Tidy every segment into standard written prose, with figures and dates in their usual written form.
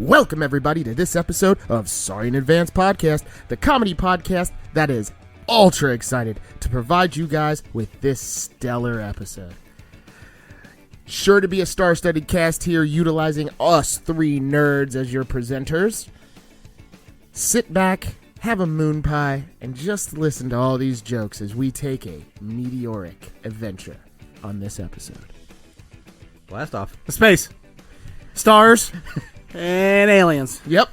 Welcome, everybody, to this episode of Sorry in Advance Podcast, the comedy podcast that is ultra excited to provide you guys with this stellar episode. Sure to be a star-studded cast here, utilizing us three nerds as your presenters. Sit back, have a moon pie, and just listen to all these jokes as we take a meteoric adventure on this episode. Blast off. Space. Stars. And aliens. Yep.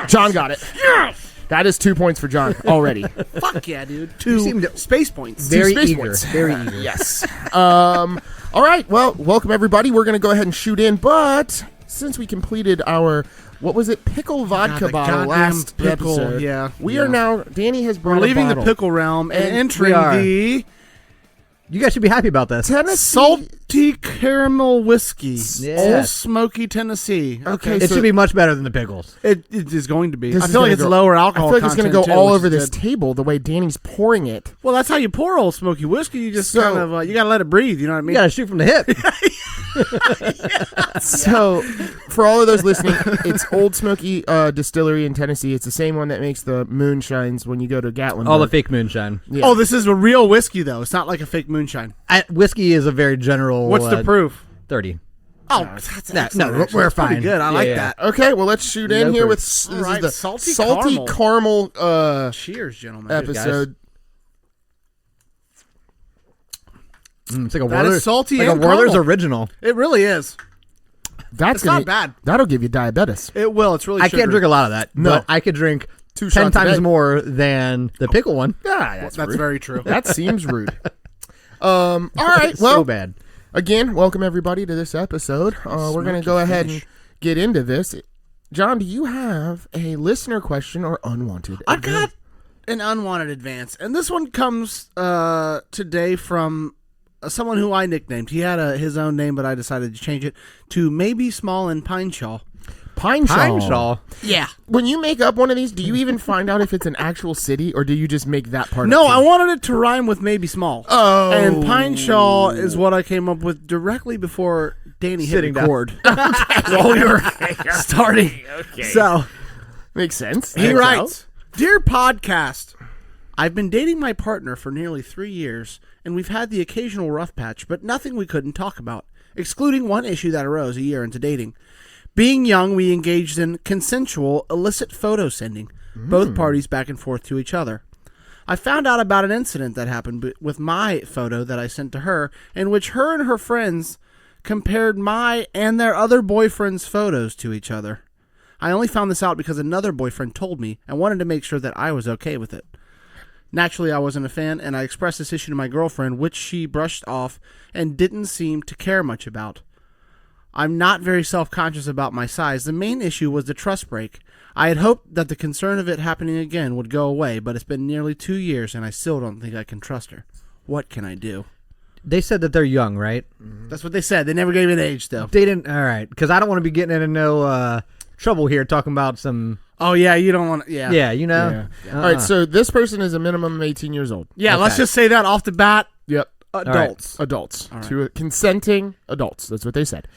John got it. Yes! That is 2 points for John already. Fuck yeah, dude. You seemed Space points. very space eager. points. Very eager. Yes. All right. Well, welcome, everybody. We're going to go ahead and shoot in. But since we completed our, what was it, pickle vodka the bottle goddamn last pickle, episode, yeah. we are now, Danny has brought We're leaving a the bottle. pickle realm and And entering we are. the You guys should be happy about this. Tennessee. salty caramel whiskey. Yeah. Old Smoky, Tennessee. Okay, It so should be much better than the pickles. It is going to be. This I is feel like gonna it's go- lower I alcohol feel like it's going to content, go too, all which over is this good. table the way Danny's pouring it. Well, that's how you pour Old Smoky whiskey. You just So- kind of, you got to let it breathe. You know what I You mean? gotta shoot from the hip. So, for all of those listening, it's Old Smoky Distillery in Tennessee. It's the same one that makes the moonshines when you go to Gatlinburg. All the fake moonshine. Yeah. Oh, this is a real whiskey, though. It's not like a fake moonshine. Whiskey is a very general. What's the proof? 30. Oh, that's No, excellent, no, actually. we're That's pretty fine. good. I Yeah, like yeah. that. Okay, well, let's shoot in No here proof. with this All is right, the salty caramel Cheers, gentlemen. episode. It's like a That Werther's, is salty like a and Werther's caramel. original. It really is. That's It's not bad. That'll give you diabetes. It will. It's really I can't drink a lot of that. No. But I could drink 2 10 shots a times day. more than the pickle one. Ah, that's rude. very true. That seems rude. All right, It's well, so bad. again, welcome everybody to this episode. We're going to go ahead and get into this. John, do you have a listener question or unwanted? I got an unwanted advance, and this one comes today from someone who I nicknamed. He had his own name, but I decided to change it to Maybe Small and Pineshaw. Pine Pineshaw. Yeah. When you make up one of these, do you even find out if it's an actual city, or do you just make that part No, up? I wanted it to rhyme with Maybe Small. Oh. And Pineshaw is what I came up with directly before Danny hit Sitting down. record. While we were starting. So Makes sense. he Checks writes, Dear podcast, I've been dating my partner for nearly 3 years, and we've had the occasional rough patch, but nothing we couldn't talk about, excluding one issue that arose a year into dating. Being young, we engaged in consensual, illicit photo sending, both parties back and forth to each other. I found out about an incident that happened with my photo that I sent to her, in which her and her friends compared my and their other boyfriends' photos to each other. I only found this out because another boyfriend told me and wanted to make sure that I was okay with it. Naturally, I wasn't a fan, and I expressed this issue to my girlfriend, which she brushed off and didn't seem to care much about. I'm not very self-conscious about my size. The main issue was the trust break. I had hoped that the concern of it happening again would go away, but it's been nearly 2 years, and I still don't think I can trust her. What can I do? They said that they're young, right? That's what they said. They never gave an age, though. They didn't. All right. Because I don't want to be getting into no trouble here talking about some. Oh, yeah, you don't want to... Yeah. Yeah, you know? Yeah. All right, so this person is a minimum of 18 years old. Yeah, let's Okay. just say that off the bat. Yep. Adults. Adults. All right. To consenting adults. That's what they said.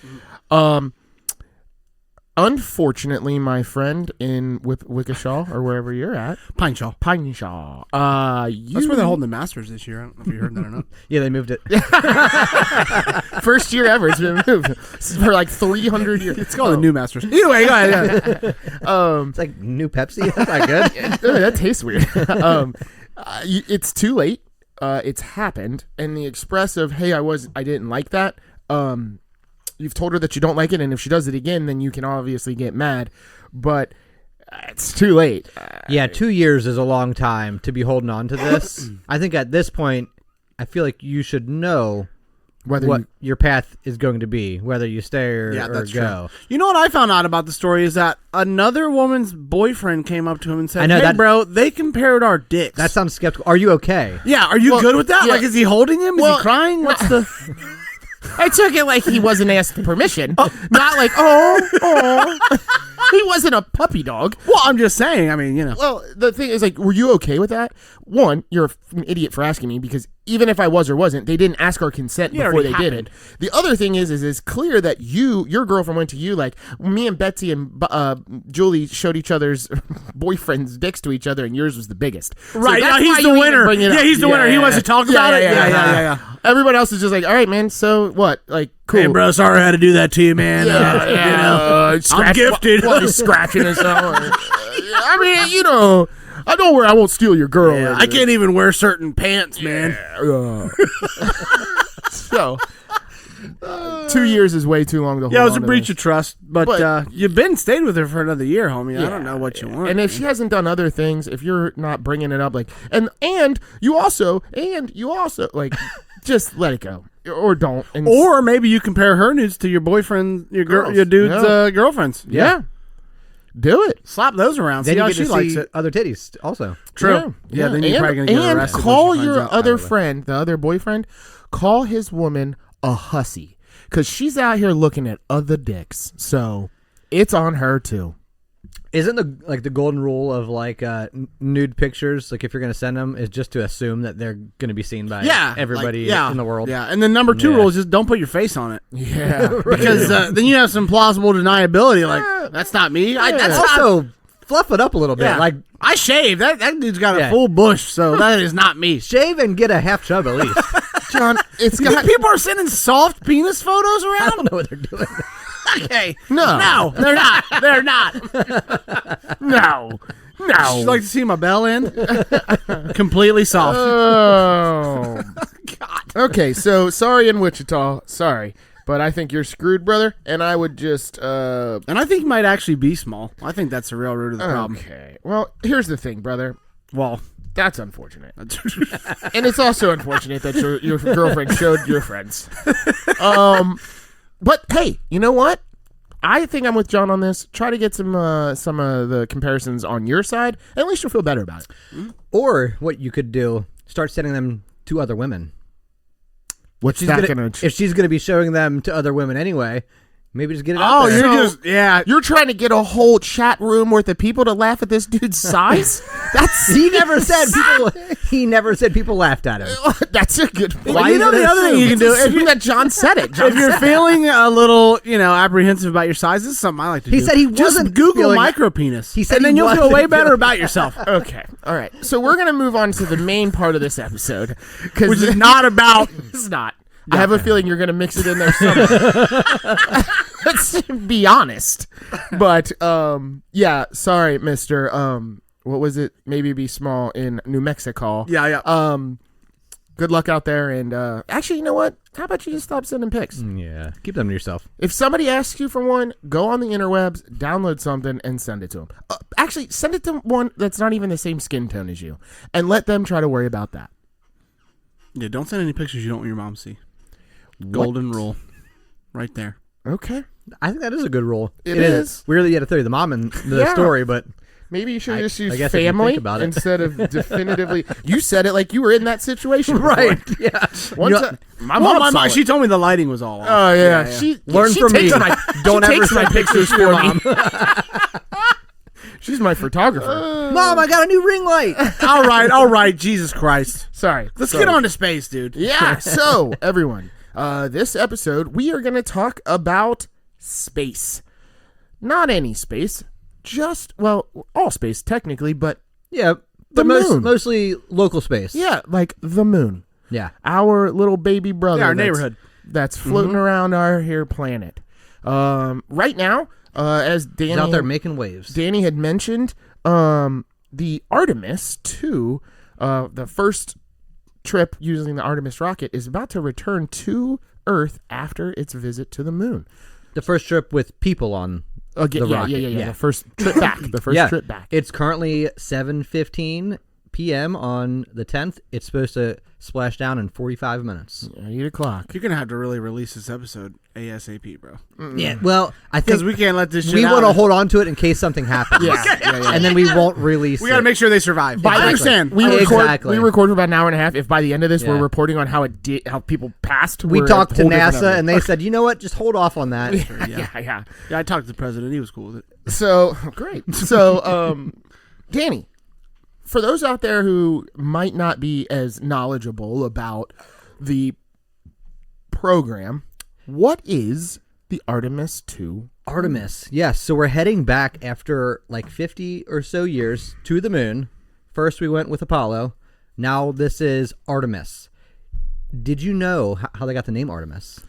Unfortunately, my friend in Wickeshaw, or wherever you're at, Pineshaw. Pineshaw, That's where they're holding the Masters this year. I don't know if you heard that or not. Yeah, they moved it. first year ever it's been moved. This is for like 300 years. It's called the New Masters. Either way, go ahead. Yeah. It's like new Pepsi. That's not good. That tastes weird. It's too late. It's happened, and the express of hey, I didn't like that. You've told her that you don't like it, and if she does it again, then you can obviously get mad. But it's too late. Yeah, 2 years is a long time to be holding on to this. I think at this point, I feel like you should know Whether what you, your path is going to be, whether you stay or, Yeah, or that's go. true. You know what I found out about the story is that another woman's boyfriend came up to him and said, I know hey, that- bro, they compared our dicks. That sounds skeptical. Are you okay? Yeah, are you Well, good with that? yeah. Like, is he holding him? Is Well, he crying? What's the... I took it like he wasn't asked permission, not like oh. He wasn't a puppy dog. Well, I'm just saying. I mean, you know. Well, the thing is, like, were you okay with that? One, you're an idiot for asking me because even if I was or wasn't, they didn't ask our consent before they did it. The other thing is it's clear that your girlfriend went to you. Like, me and Betsy and Julie showed each other's boyfriends' dicks to each other, and yours was the biggest. Right, So that's he's why the you winner. even bring it up. Yeah, he's the winner. He wants to talk about it. Yeah. Everyone else is just like, all right, man, so what? Like, cool. Hey, bro, sorry I had to do that to you, man. I'm gifted. While he's scratching himself. I mean, I know where I won't steal your girl. Yeah, I can't even wear certain pants, man. So, 2 years is way too long to hold on. Yeah, it was a to breach this. of trust, but you've stayed with her for another year, homie. I don't know what you want. And if she hasn't done other things, if you're not bringing it up, like, and you also, like, just let it go. Or don't. And or maybe you compare her nudes to your boyfriend, your dude's girlfriends. Yeah. Do it. Slap those around. Then See you how get she to likes see it. other titties also. True. Yeah, then you're probably going to get arrested. And call when she your finds out. other friend, the other boyfriend, call his woman a hussy. Because she's out here looking at other dicks. So it's on her too. Isn't the golden rule of nude pictures, like if you're gonna send them, is just to assume that they're gonna be seen by everybody in the world? Yeah, and then number 2 rule is just don't put your face on it. Yeah, because then you have some plausible deniability. Like that's not me. That's also fluff it up a little bit. Yeah. Like I shaved. That dude's got a full bush, so that is not me. shave and get a half chub at least. John, it's got people are sending soft penis photos I around. don't know what they're doing. Okay, no, they're not. They're not. no. She'd like to see my bell end completely soft. Oh, God. Okay, so sorry in Wichita. Sorry. But I think you're screwed, brother, and I would just... And I think he might actually be small. I think that's the real root of the problem. Okay. Well, here's the thing, brother. Well, that's unfortunate. And it's also unfortunate that your girlfriend showed your friends. But, hey, you know what? I think I'm with John on this. Try to get some of the comparisons on your side, and at least you'll feel better about it. Or what you could do, start sending them to other women. What's that going to... If she's going to be showing them to other women anyway, maybe just get it Oh, out there. You're trying to get a whole chat room worth of people to laugh at this dude's size? He never said people laughed at him. That's a good point. Well, the other thing you can do if that John said it. If you're feeling a little, apprehensive about your size, this is something I like to do. He said he just wasn't Google feeling- micro penis. He said and he then you'll feel wasn't way better feeling- about yourself. Okay. All right. So we're going to move on to the main part of this episode. Which is not about... It's not. I have a feeling you're going to mix it in there somewhere. Let's be honest. But, yeah, sorry, mister. What was it? Maybe be small in New Mexico. Yeah. Good luck out there. And actually, you know what? How about you just stop sending pics? Yeah. Keep them to yourself. If somebody asks you for one, go on the interwebs, download something, and send it to them. Actually, send it to one that's not even the same skin tone as you. And let them try to worry about that. Yeah, don't send any pictures you don't want your mom to see. Golden rule. Right there. Okay. I think that is a good rule. It is. Weird that you had to throw the mom in the story, but... Maybe you should just use I guess if you family think about it. instead of definitively. You said it like you were in that situation before. Right, yeah. My mom saw it. She told me the lighting was all off. Oh, yeah. She Learn from me. Don't ever takes my send pictures to your for me. mom. She's my photographer. Mom, I got a new ring light. All right. Jesus Christ. Sorry. Let's get on to space, dude. Yeah. So, everyone, this episode, we are going to talk about space. Not any space. All space, technically, but Yeah, the moon. mostly local space. Yeah, like the moon. Yeah. Our little baby brother. Yeah, our neighborhood. That's floating around our here planet. Right now, as Danny He's out there making waves. Danny had mentioned, the Artemis 2, the first trip using the Artemis rocket, is about to return to Earth after its visit to the moon. The first trip with people on the rocket. Yeah. The first trip back. Trip back. It's currently 7:15 p.m. on the 10th. It's supposed to splash down in 45 minutes. 8 o'clock. You're going to have to really release this episode ASAP, bro. Yeah. Well, I think Because we can't let this shit we out. want to hold on to it in case something happens. Yeah. And then we won't release We got to it. make sure they survive. I understand. We Exactly. record for about an hour and a half. If by the end of this we're Yeah. reporting on how how people passed, We we're talked a to whole different NASA, number. and they said, you know what? Just hold off on that. Yeah. Yeah, I talked to the president. He was cool with it. So great. So, Danny, for those out there who might not be as knowledgeable about the program, what is the Artemis 2? Artemis, yes. So we're heading back after like 50 or so years to the moon. First we went with Apollo. Now this is Artemis. Did you know how they got the name Artemis?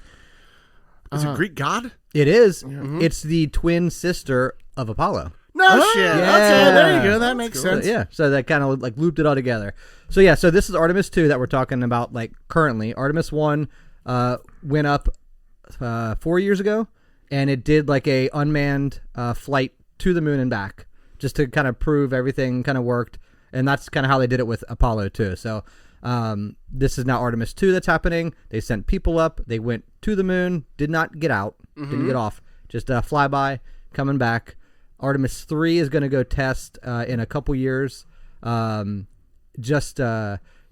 Is it Greek god? It is. Yeah. Mm-hmm. It's the twin sister of Apollo. No shit. yeah. Okay, there you go. That makes So, sense. yeah, so that kind of like looped it all together. So yeah, so this is Artemis 2 that we're talking about like currently. Artemis 1 went up 4 years ago, and it did like a unmanned flight to the moon and back, just to kind of prove everything kind of worked. And that's kind of how they did it with Apollo too. So this is now Artemis 2 that's happening. They sent people up. They went to the moon, did not get out, didn't get off, just flyby, coming back. Artemis 3 is going to go test in a couple years, just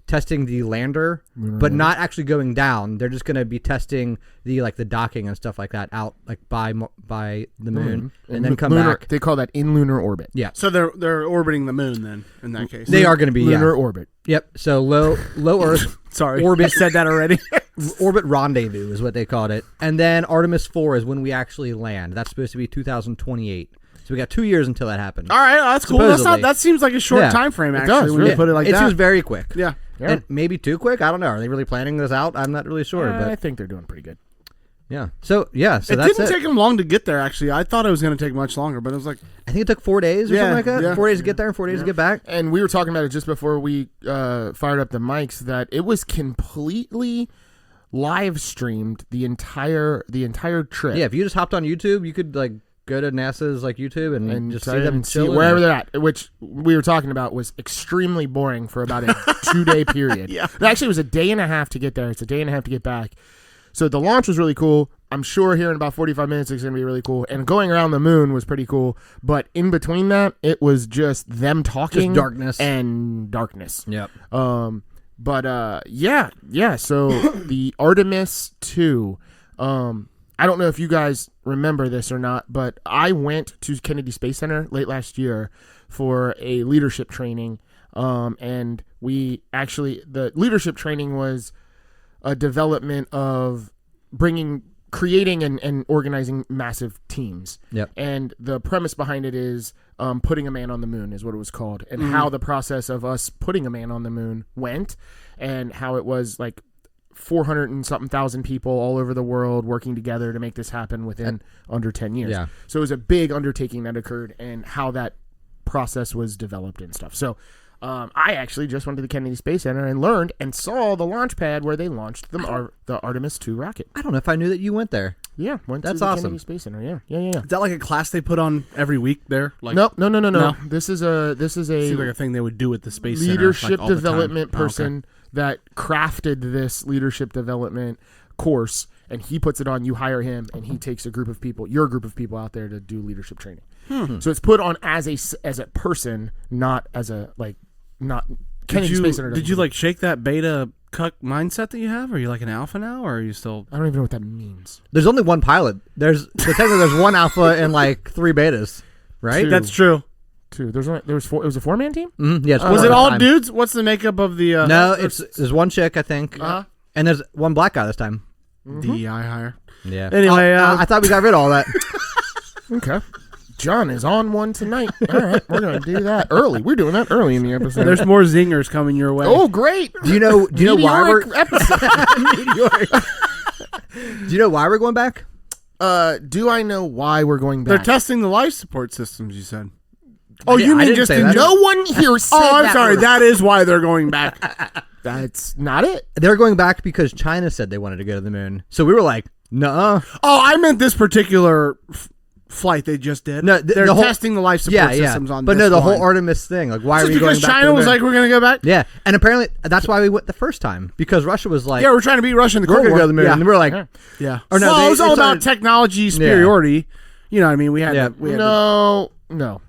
testing the lander, but not actually going down. They're just going to be testing the docking and stuff like that out like by the moon, and then come back. They call that in lunar orbit. Yeah. So they're orbiting the moon then. In that case, They are going to be lunar orbit. Yep. So low Earth. Sorry, Orbit. I said that already. Orbit rendezvous is what they called it, and then Artemis 4 is when we actually land. That's supposed to be 2028. So we got 2 years until that happens. All right, that's cool. That seems like a short time frame. Actually, does, when really. you put it like It that. seems very quick. Yeah. And maybe too quick. I don't know. Are they really planning this out? I'm not really sure. I But think they're doing pretty good. yeah. So that's it didn't take them long to get there. Actually, I thought it was going to take much longer, but it was like I think it took 4 days or something like that. yeah. 4 days to get there and 4 days to get back. And we were talking about it just before we fired up the mics that it was completely live streamed the entire trip. Yeah. If you just hopped on YouTube, you could like go to NASA's like YouTube and just see them see chilling. wherever they're at, which we were talking about was extremely boring for about a 2-day period. Yeah. Actually, it was a day and a half to get there. It's a day and a half to get back. So the launch was really cool. I'm sure here in about 45 minutes it's going to be really cool. And going around the moon was pretty cool. But in between that, it was just them talking. Just darkness. And darkness. Yep. Yeah. So the Artemis 2, I don't know if you guys remember this or not, but I went to Kennedy Space Center late last year for a leadership training. And the leadership training was a development of creating and organizing massive teams. Yep. And the premise behind it is putting a man on the moon is what it was called, and how the process of us putting a man on the moon went, and how it was like 400 and something thousand people all over the world working together to make this happen within under 10 years. Yeah. So it was a big undertaking that occurred, and how that process was developed and stuff. So I actually just went to the Kennedy Space Center and learned and saw the launch pad where they launched the Artemis 2 rocket. I don't know if I knew that you went there. Yeah, That's to the awesome. Kennedy Space Center. Yeah. is that like a class they put on every week there? Like No. No? This is a seems like a thing they would do at the space leadership center, like, all the time. development Oh, okay. person that crafted this leadership development course, and he puts it on. You hire him, and he takes your group of people out there to do leadership training. So it's put on as a person, not as not. Kennedy Space Center. Did you like shake that beta cuck mindset that you have? Are you like an alpha now, or are you still? I don't even know what that means. There's only one pilot. Technically there's one alpha and like 3 betas, right? That's true. 2. There was 4. It was a 4-man team. Mm-hmm. Yeah. Was it all dudes? What's the makeup of the? No, there's one chick I think, and there's one black guy this time. DEI hire. Yeah. Anyway, I thought we got rid of all that. Okay. John is on one tonight. All right, we're gonna do that early. We're doing that early in the episode. There's more zingers coming your way. Oh, great! Do you know why we're episode? Do you know why we're going back? Do I know why we're going back? They're testing the life support systems. You said. Oh, you mean just in no one here said Oh, I'm that sorry. word. That is why they're going back. That's not it. They're going back because China said they wanted to go to the moon. So we were like, nuh-uh. Oh, I meant this particular flight they just did. No, they're the whole, testing the life support systems on. But this no, the whole one. Artemis thing. Like, why are we going because back? China to the was moon? like, we're gonna go back. Yeah, and apparently that's why we went the first time, because Russia was like, Yeah, we're trying to beat Russia in the we're Cold gonna War. go to the moon, Yeah. and we were like, Yeah. Or no, well, it was all they about started- technology superiority. You know what I mean? We had Yeah. No.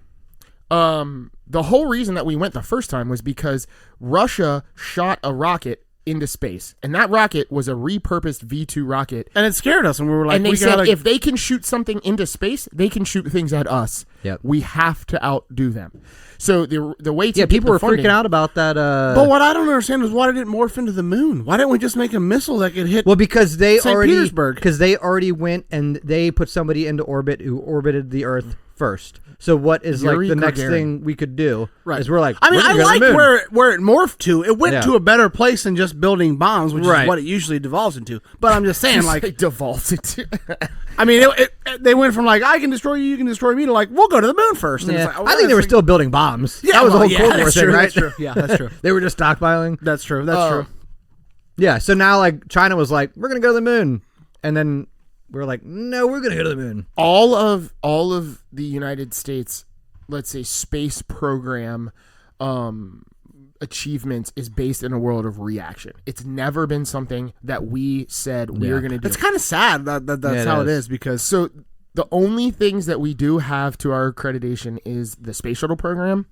The whole reason that we went the first time was because Russia shot a rocket into space, and that rocket was a repurposed V2 rocket. And it scared us, and we were like, And they we said gotta, if they can shoot something into space, they can shoot things at us. Yep. We have to outdo them. So the way to Yeah, get people the were funding, freaking out about that. But what I don't understand is why did it morph into the moon? Why didn't we just make a missile that could hit? Well, because they St. Petersburg. because they already went and they put somebody into orbit who orbited the Earth first. So what is Yuri like the next Gagarin. thing we could do? Right. Is we're like, I mean, we're I gonna go to like the moon. where it morphed to. It went Yeah. to a better place than just building bombs, which Right. is what it usually devolves into. But I'm just saying, like, it devolves into. I mean, they went from like I can destroy you, you can destroy me, to like we'll go to the moon first. And Yeah. it's like, I think they were still building bombs. Yeah, that was well, the whole yeah, Cold War that's thing, true, right? that's true. Yeah, that's true. They were just stockpiling. That's true. That's true. Yeah. So now, like, China was like, we're gonna go to the moon, and then we're like, no, we're gonna go to the moon. all of the United States, let's say, space program achievements is based in a world of reaction. It's never been something that we said we're going to do. It's kind of sad that's Yeah, how it it is. is because So the only things that we do have to our accreditation is the space shuttle program.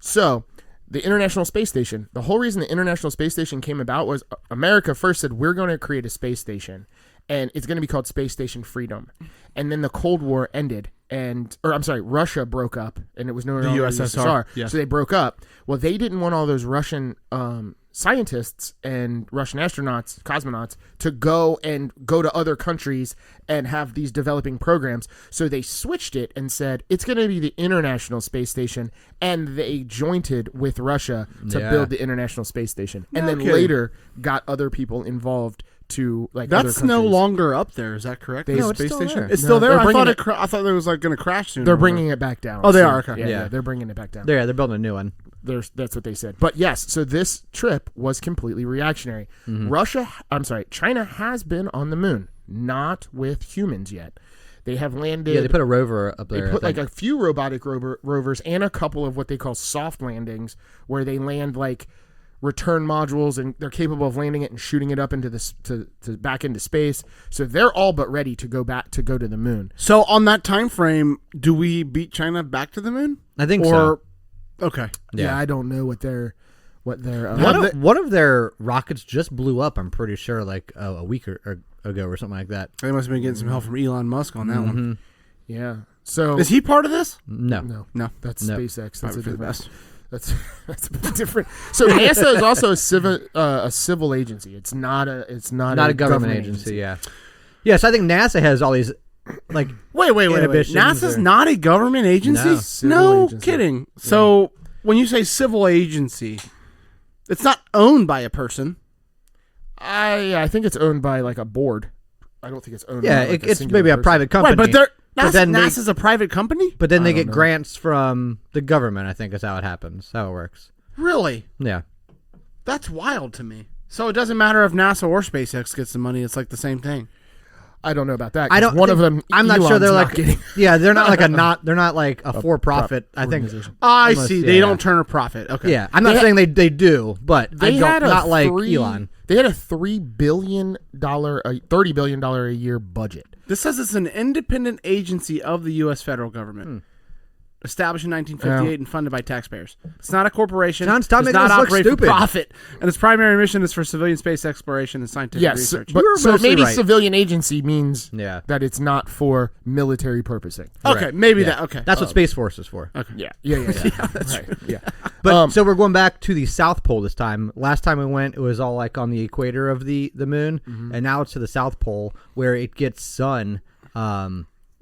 So the International Space Station, the whole reason the International Space Station came about was America first said, we're going to create a space station, and it's going to be called Space Station Freedom. And then the Cold War ended, Russia broke up, and it was no longer the USSR. yes. So they broke up. Well, they didn't want all those Russian scientists and Russian astronauts, cosmonauts, to go to other countries and have these developing programs. So they switched it and said it's going to be the International Space Station, and they jointed with Russia to Yeah. build the International Space Station, and then kidding. later got other people involved to like. that's other no countries. longer up there. Is that correct? No, The it's space still station. there. It's No, still there. they're I bringing thought I thought it was like going to crash soon. They're bringing it back down. Oh, they So, are? Okay. Yeah, Yeah. they're bringing it back down. They're building a new one. That's what they said. But yes, so this trip was completely reactionary. China has been on the moon, not with humans yet. They have landed. Yeah, they put a rover up They there. put I like think. a few robotic rovers and a couple of what they call soft landings, where they land like return modules, and they're capable of landing it and shooting it up into to back into space. So they're all but ready to go to the moon. So on that time frame, do we beat China back to the moon? I think or, so. Okay. Yeah, I don't know what their One of their rockets just blew up. I'm pretty sure, like a week ago or something like that. They must have been getting some help from Elon Musk on that one. yeah. So Is he part of this? No. No. that's No. SpaceX. That's Probably a for the different. best. That's a bit different. So NASA is also a civil agency. It's not a government agency. Yeah. Yes, I think NASA has all these like Wait. inhibitions NASA's or- not a government agency? No. Civil agency. Kidding. So when you say civil agency, it's not owned by a person. I think it's owned by like a board. I don't think it's owned. yeah, by like it's singular maybe a person. private company. Right, but But then they- NASA's a private company? But then I they don't get know. grants from the government. I think is how it happens. How it works. Really? Yeah. That's wild to me. So it doesn't matter if NASA or SpaceX gets the money. It's like the same thing. I don't know about that. I 'cause don't. One of them. I'm not sure Elon's they're not like. getting Yeah, they're not like They're not like a for-profit. I think. organization. I Unless- see. yeah. They don't turn a profit. Okay. Yeah, I'm not They saying they do, but I They don't. had a Not like three- Elon. They had a $30 billion a year budget. This says it's an independent agency of the U.S. federal government. Established in 1958 and funded by taxpayers. It's not a corporation. John, stop does making not us look operate for stupid. profit, and its primary mission is for civilian space exploration and scientific Yes, research. but You were so mostly maybe right. civilian agency means Yeah. that it's not for military purposing. Okay, Right. maybe Yeah. that. Okay, That's what Space Force is for. Yeah. Right. Yeah. But so we're going back to the South Pole this time. Last time we went, it was all like on the equator of the moon, and now it's to the South Pole where it gets sun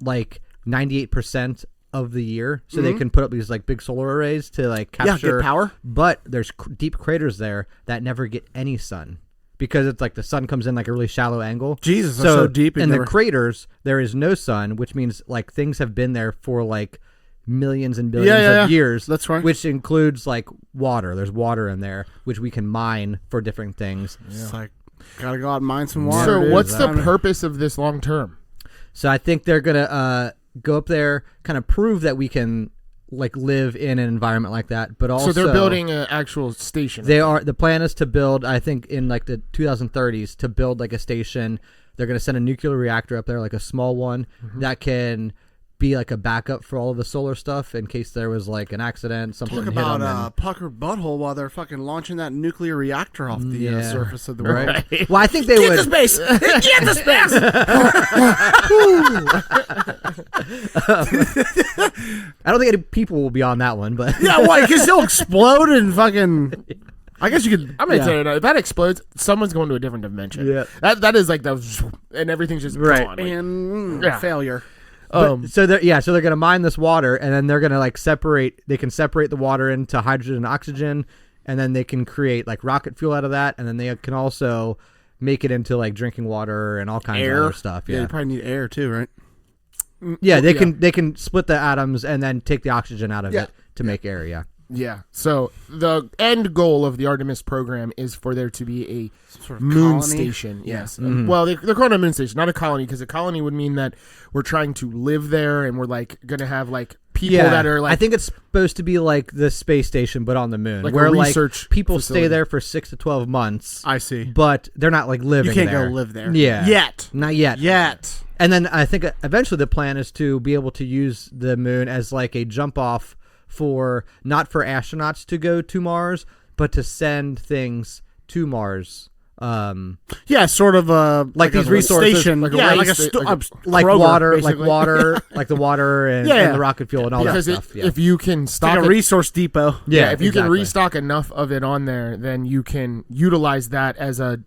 like 98% of the year, so they can put up these like big solar arrays to like capture get power. But there's deep craters there that never get any sun because it's like the sun comes in like a really shallow angle. Jesus, they're so deep. In the craters, there is no sun, which means like things have been there for like millions and billions Yeah. of years. That's right. Which includes like water. There's water in there, which we can mine for different things. It's like gotta go out and mine some water. So dude. what's the I don't- purpose of this long term? So I think they're gonna go up there, kind of prove that we can like live in an environment like that. But also, So they're building an actual station. They are. The plan is to build. I think in like the 2030s to build like a station. They're gonna send a nuclear reactor up there, like a small one that can be like a backup for all of the solar stuff in case there was like an accident, something Talk hit them. about puckered butthole while they're fucking launching that nuclear reactor off the surface of the world. Right. Well, I think they Get would. to space! Get to space! I don't think any people will be on that one, but Yeah, why? Because they'll explode and fucking... I guess you could... I'm gonna tell you, if that explodes, someone's going to a different dimension. Yeah. That is like the... And everything's just Right. gone. Like, And failure. so they're gonna mine this water, and then they're gonna like separate. They can separate the water into hydrogen and oxygen, and then they can create like rocket fuel out of that, and then they can also make it into like drinking water and all kinds of other stuff. Yeah, Yeah, you probably need air too, right? they can split the atoms and then take the oxygen out of it to make air. Yeah. Yeah. So the end goal of the Artemis program is for there to be a Sort of moon colony. station. Yes. Well, they're calling it a moon station, not a colony, because a colony would mean that we're trying to live there and we're like going to have like people that are like. I think it's supposed to be like the space station, but on the moon, Like a where research like people facility. stay there for 6 to 12 months. I see. But they're not like living. You can't there. go live there. Yeah. Yet. Not yet. Yet. And then I think eventually the plan is to be able to use the moon as like a jump off for not for astronauts to go to Mars, but to send things to Mars. Yeah, sort of Like these resources, station. like a yeah, waste like a sta- like Kroger, water, basically. like the water and, Yeah. and the rocket fuel and all that because stuff. if you can It's stock like a resource depot. Yeah, if you can exactly. restock enough of it on there, then you can utilize that as a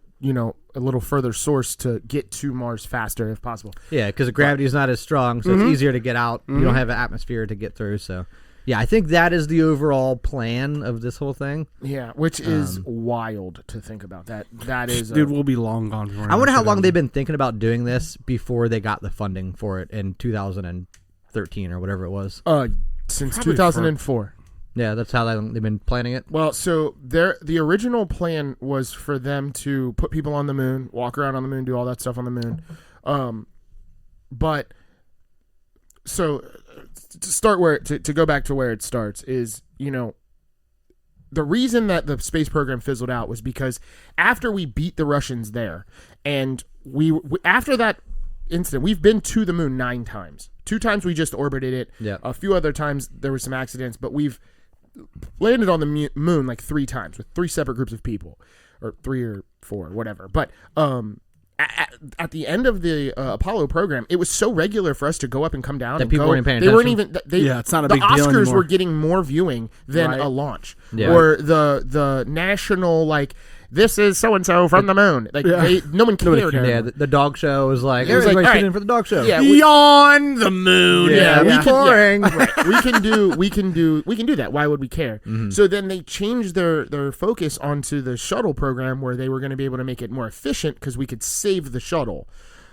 little further source to get to Mars faster if possible. Yeah, because the gravity is not as strong, so it's easier to get out. You don't have an atmosphere to get through. So, yeah, I think that is the overall plan of this whole thing. Yeah, which is wild to think about. That is Dude, we'll be long gone. I wonder how long they've been thinking about doing this before they got the funding for it in 2013 or whatever it was. since Probably 2004. Yeah, that's how they've been planning it. Well, so the original plan was for them to put people on the moon, walk around on the moon, do all that stuff on the moon. But so to start to go back to where it starts is, the reason that the space program fizzled out was because after we beat the Russians there, and we after that incident, we've been to the moon 9 times. 2 times we just orbited it. Yeah. A few other times there were some accidents, but we've landed on the moon like 3 times with 3 separate groups of people, or 3 or 4, whatever. But at the end of the Apollo program, it was so regular for us to go up and come down. That and people go. weren't paying They weren't attention? even. Yeah, it's not a the big deal Oscars anymore. were getting more viewing than Right. a launch, Yeah. or the national this is so and so from the moon. Like no one cared. cared. Yeah, the dog show was like, It was like, everybody's all tuning right. in for the dog show. Yeah, Beyond the moon. Yeah, we can- boring. we can do that. Why would we care? So then they changed their focus onto the shuttle program, where they were going to be able to make it more efficient because we could save the shuttle.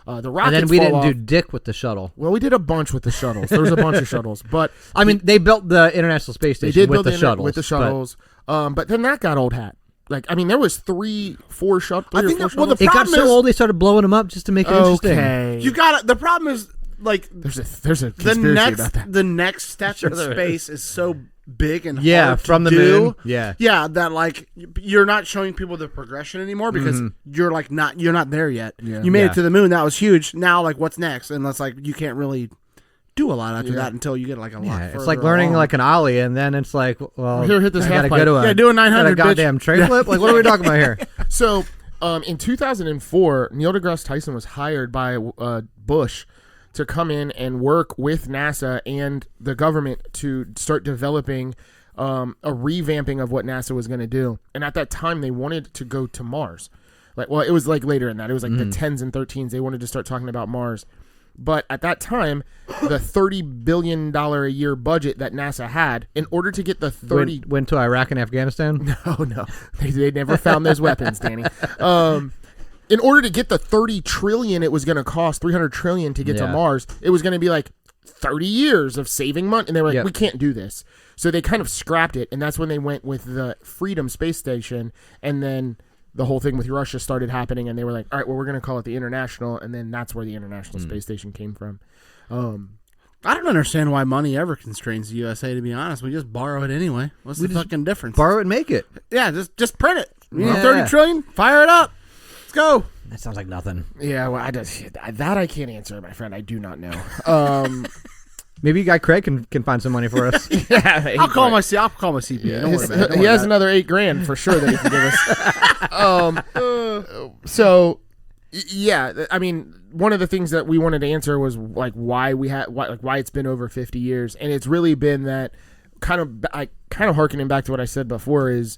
The rockets. And then we fall didn't off. do dick with the shuttle. Well, we did a bunch with the shuttles. There was a bunch of shuttles, but I mean, they built the International Space they Station did with build the the shuttles. with the shuttles. But then that got old hat. Like, I mean, there was 3, 4 shuttles. I think shuttles. well, the It got problem so is old they started blowing them up just to make it interesting. Okay. you got it. The problem is like There's a the conspiracy about that. next step in there space is so big and Yeah, hard from to the do. moon. Yeah. Yeah, that like you're not showing people the progression anymore because you're not there yet. Yeah. You made Yeah. it to the moon, that was huge. Now like what's next? And that's like you can't really do a lot after that until you get like a lot Yeah, further it's like learning along. like an ollie, and then it's like, well, Here, hit this I gotta half pipe. go to a, Yeah, do a 900, got a bitch. goddamn tray flip. Like, what are we talking about here? So, in 2004, Neil deGrasse Tyson was hired by Bush to come in and work with NASA and the government to start developing a revamping of what NASA was going to do. And at that time, they wanted to go to Mars. It was like later in that. It was like the 10s and 13s. They wanted to start talking about Mars. But at that time, the $30 billion a year budget that NASA had, in order to get the 30... Went to Iraq and Afghanistan. No. They never found those weapons, Danny. In order to get the $30 trillion it was going to cost, $300 trillion to get to Yeah. Mars, it was going to be like 30 years of saving money. And they were like, Yep. we can't do this. So they kind of scrapped it. And that's when they went with the Freedom Space Station. And then the whole thing with Russia started happening. And they were like, all right, well, we're going to call it the International. And then that's where the International Space Station came from. I don't understand why money ever constrains the USA, to be honest. We just borrow it anyway. What's the fucking difference? Borrow it and make it. Yeah, just print it. You need Yeah. 30 trillion? Fire it up. Let's go. That sounds like nothing. Yeah, well, I can't answer, my friend. I do not know. Maybe guy Craig can find some money for us. Yeah, I'll call my CPA. Yeah, Don't worry about it. he has another $8,000 for sure that he can give us. So, yeah, I mean, one of the things that we wanted to answer was like why it's been over 50 years, and it's really been that kind of harkening back to what I said before is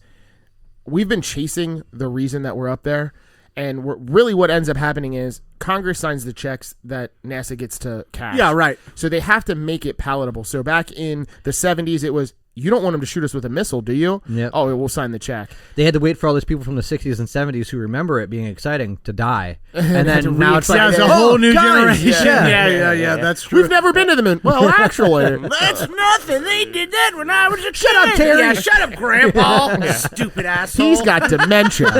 we've been chasing the reason that we're up there. And really what ends up happening is Congress signs the checks that NASA gets to cash. Yeah, right. So they have to make it palatable. So back in the 70s, it was, you don't want them to shoot us with a missile, do you? Yep. Oh, we'll sign the check. They had to wait for all those people from the 60s and 70s who remember it being exciting to die. And had to then now it's like, It's a whole new guys, generation. yeah. That's true. We've never been to the moon. Well, actually. That's nothing. They did that when I was a kid. Shut up, Terry. Yeah, shut up, Grandpa. Stupid asshole. He's got dementia.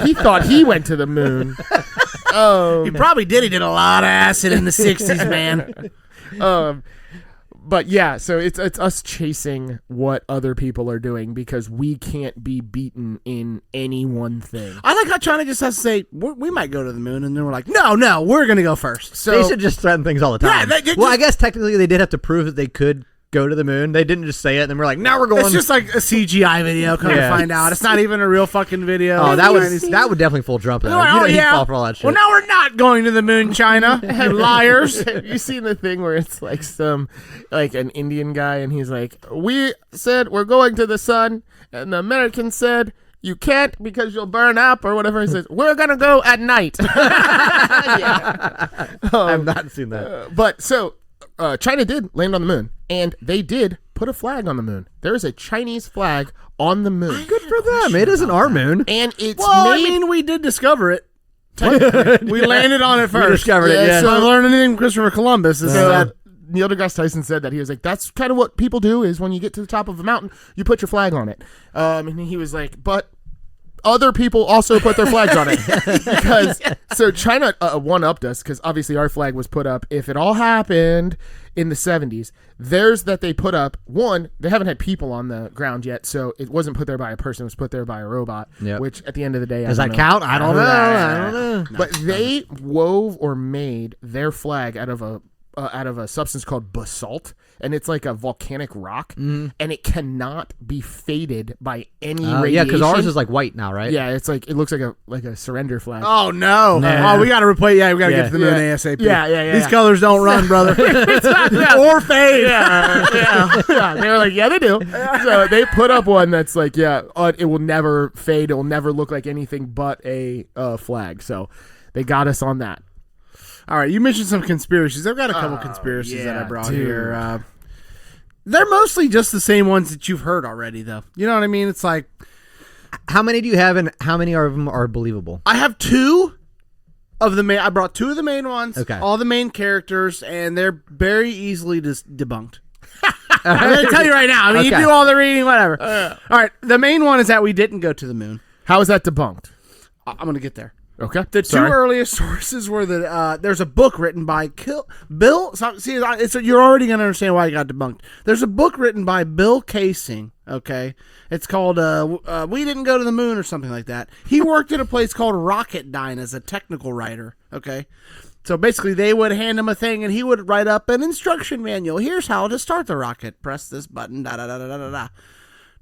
He thought he went to the moon. He probably did. He did a lot of acid in the 60s, man. But yeah, so it's us chasing what other people are doing because we can't be beaten in any one thing. I like how China just has to say, we might go to the moon, and then we're like, no, we're going to go first. So they should just threaten things all the time. Yeah, I guess technically they did have to prove that they could go to the moon. They didn't just say it, and then we're like, now we're going. It's just like a CGI video, come to find out. It's not even a real fucking video. Oh, that would definitely fool Trump. Though. He'd fall for all that shit. Well, now we're not going to the moon, China. You liars. Have you seen the thing where it's like an Indian guy and he's like, we said we're going to the sun, and the Americans said you can't because you'll burn up or whatever. He says, we're going to go at night. I've not seen that. But so China did land on the moon, and they did put a flag on the moon. There is a Chinese flag on the moon. Good for them. It isn't our moon. And it's we did discover it. We landed on it first. We discovered it, yeah. So I learned anything from Christopher Columbus is that Neil deGrasse Tyson said that he was like, that's kind of what people do is when you get to the top of a mountain, you put your flag on it. And he was like, but other people also put their flags on it because so China one-upped us because obviously our flag was put up. If it all happened in the 70s, theirs that they put up, one, they haven't had people on the ground yet, so it wasn't put there by a person, it was put there by a robot, which at the end of the day, does that count? I don't know. But they wove or made their flag out of a substance called basalt, and it's like a volcanic rock, and it cannot be faded by any radiation. Yeah, because ours is like white now, right? Yeah, it's like it looks like a surrender flag. Oh no! Nah. Oh, we got to replace. Yeah, we got to get to the moon ASAP. Yeah. These colors don't run, brother. Or fade. Yeah. They were like, yeah, they do. So they put up one that's like, it will never fade. It will never look like anything but a flag. So they got us on that. All right, you mentioned some conspiracies. I've got a couple conspiracies that I brought here. They're mostly just the same ones that you've heard already, though. You know what I mean? It's like, how many do you have, and how many of them are believable? I have two of the main. I brought two of the main ones. Okay. All the main characters, and they're very easily debunked. I'm going to tell you right now. I mean, you do all the reading, whatever. All right, the main one is that we didn't go to the moon. How is that debunked? I'm going to get there. Okay. The two earliest sources were that there's a book written by Bill. So you're already going to understand why it got debunked. There's a book written by Bill Casing. Okay, it's called "We Didn't Go to the Moon" or something like that. He worked at a place called Rocketdyne as a technical writer. Okay, so basically they would hand him a thing and he would write up an instruction manual. Here's how to start the rocket. Press this button. Da da da da da da.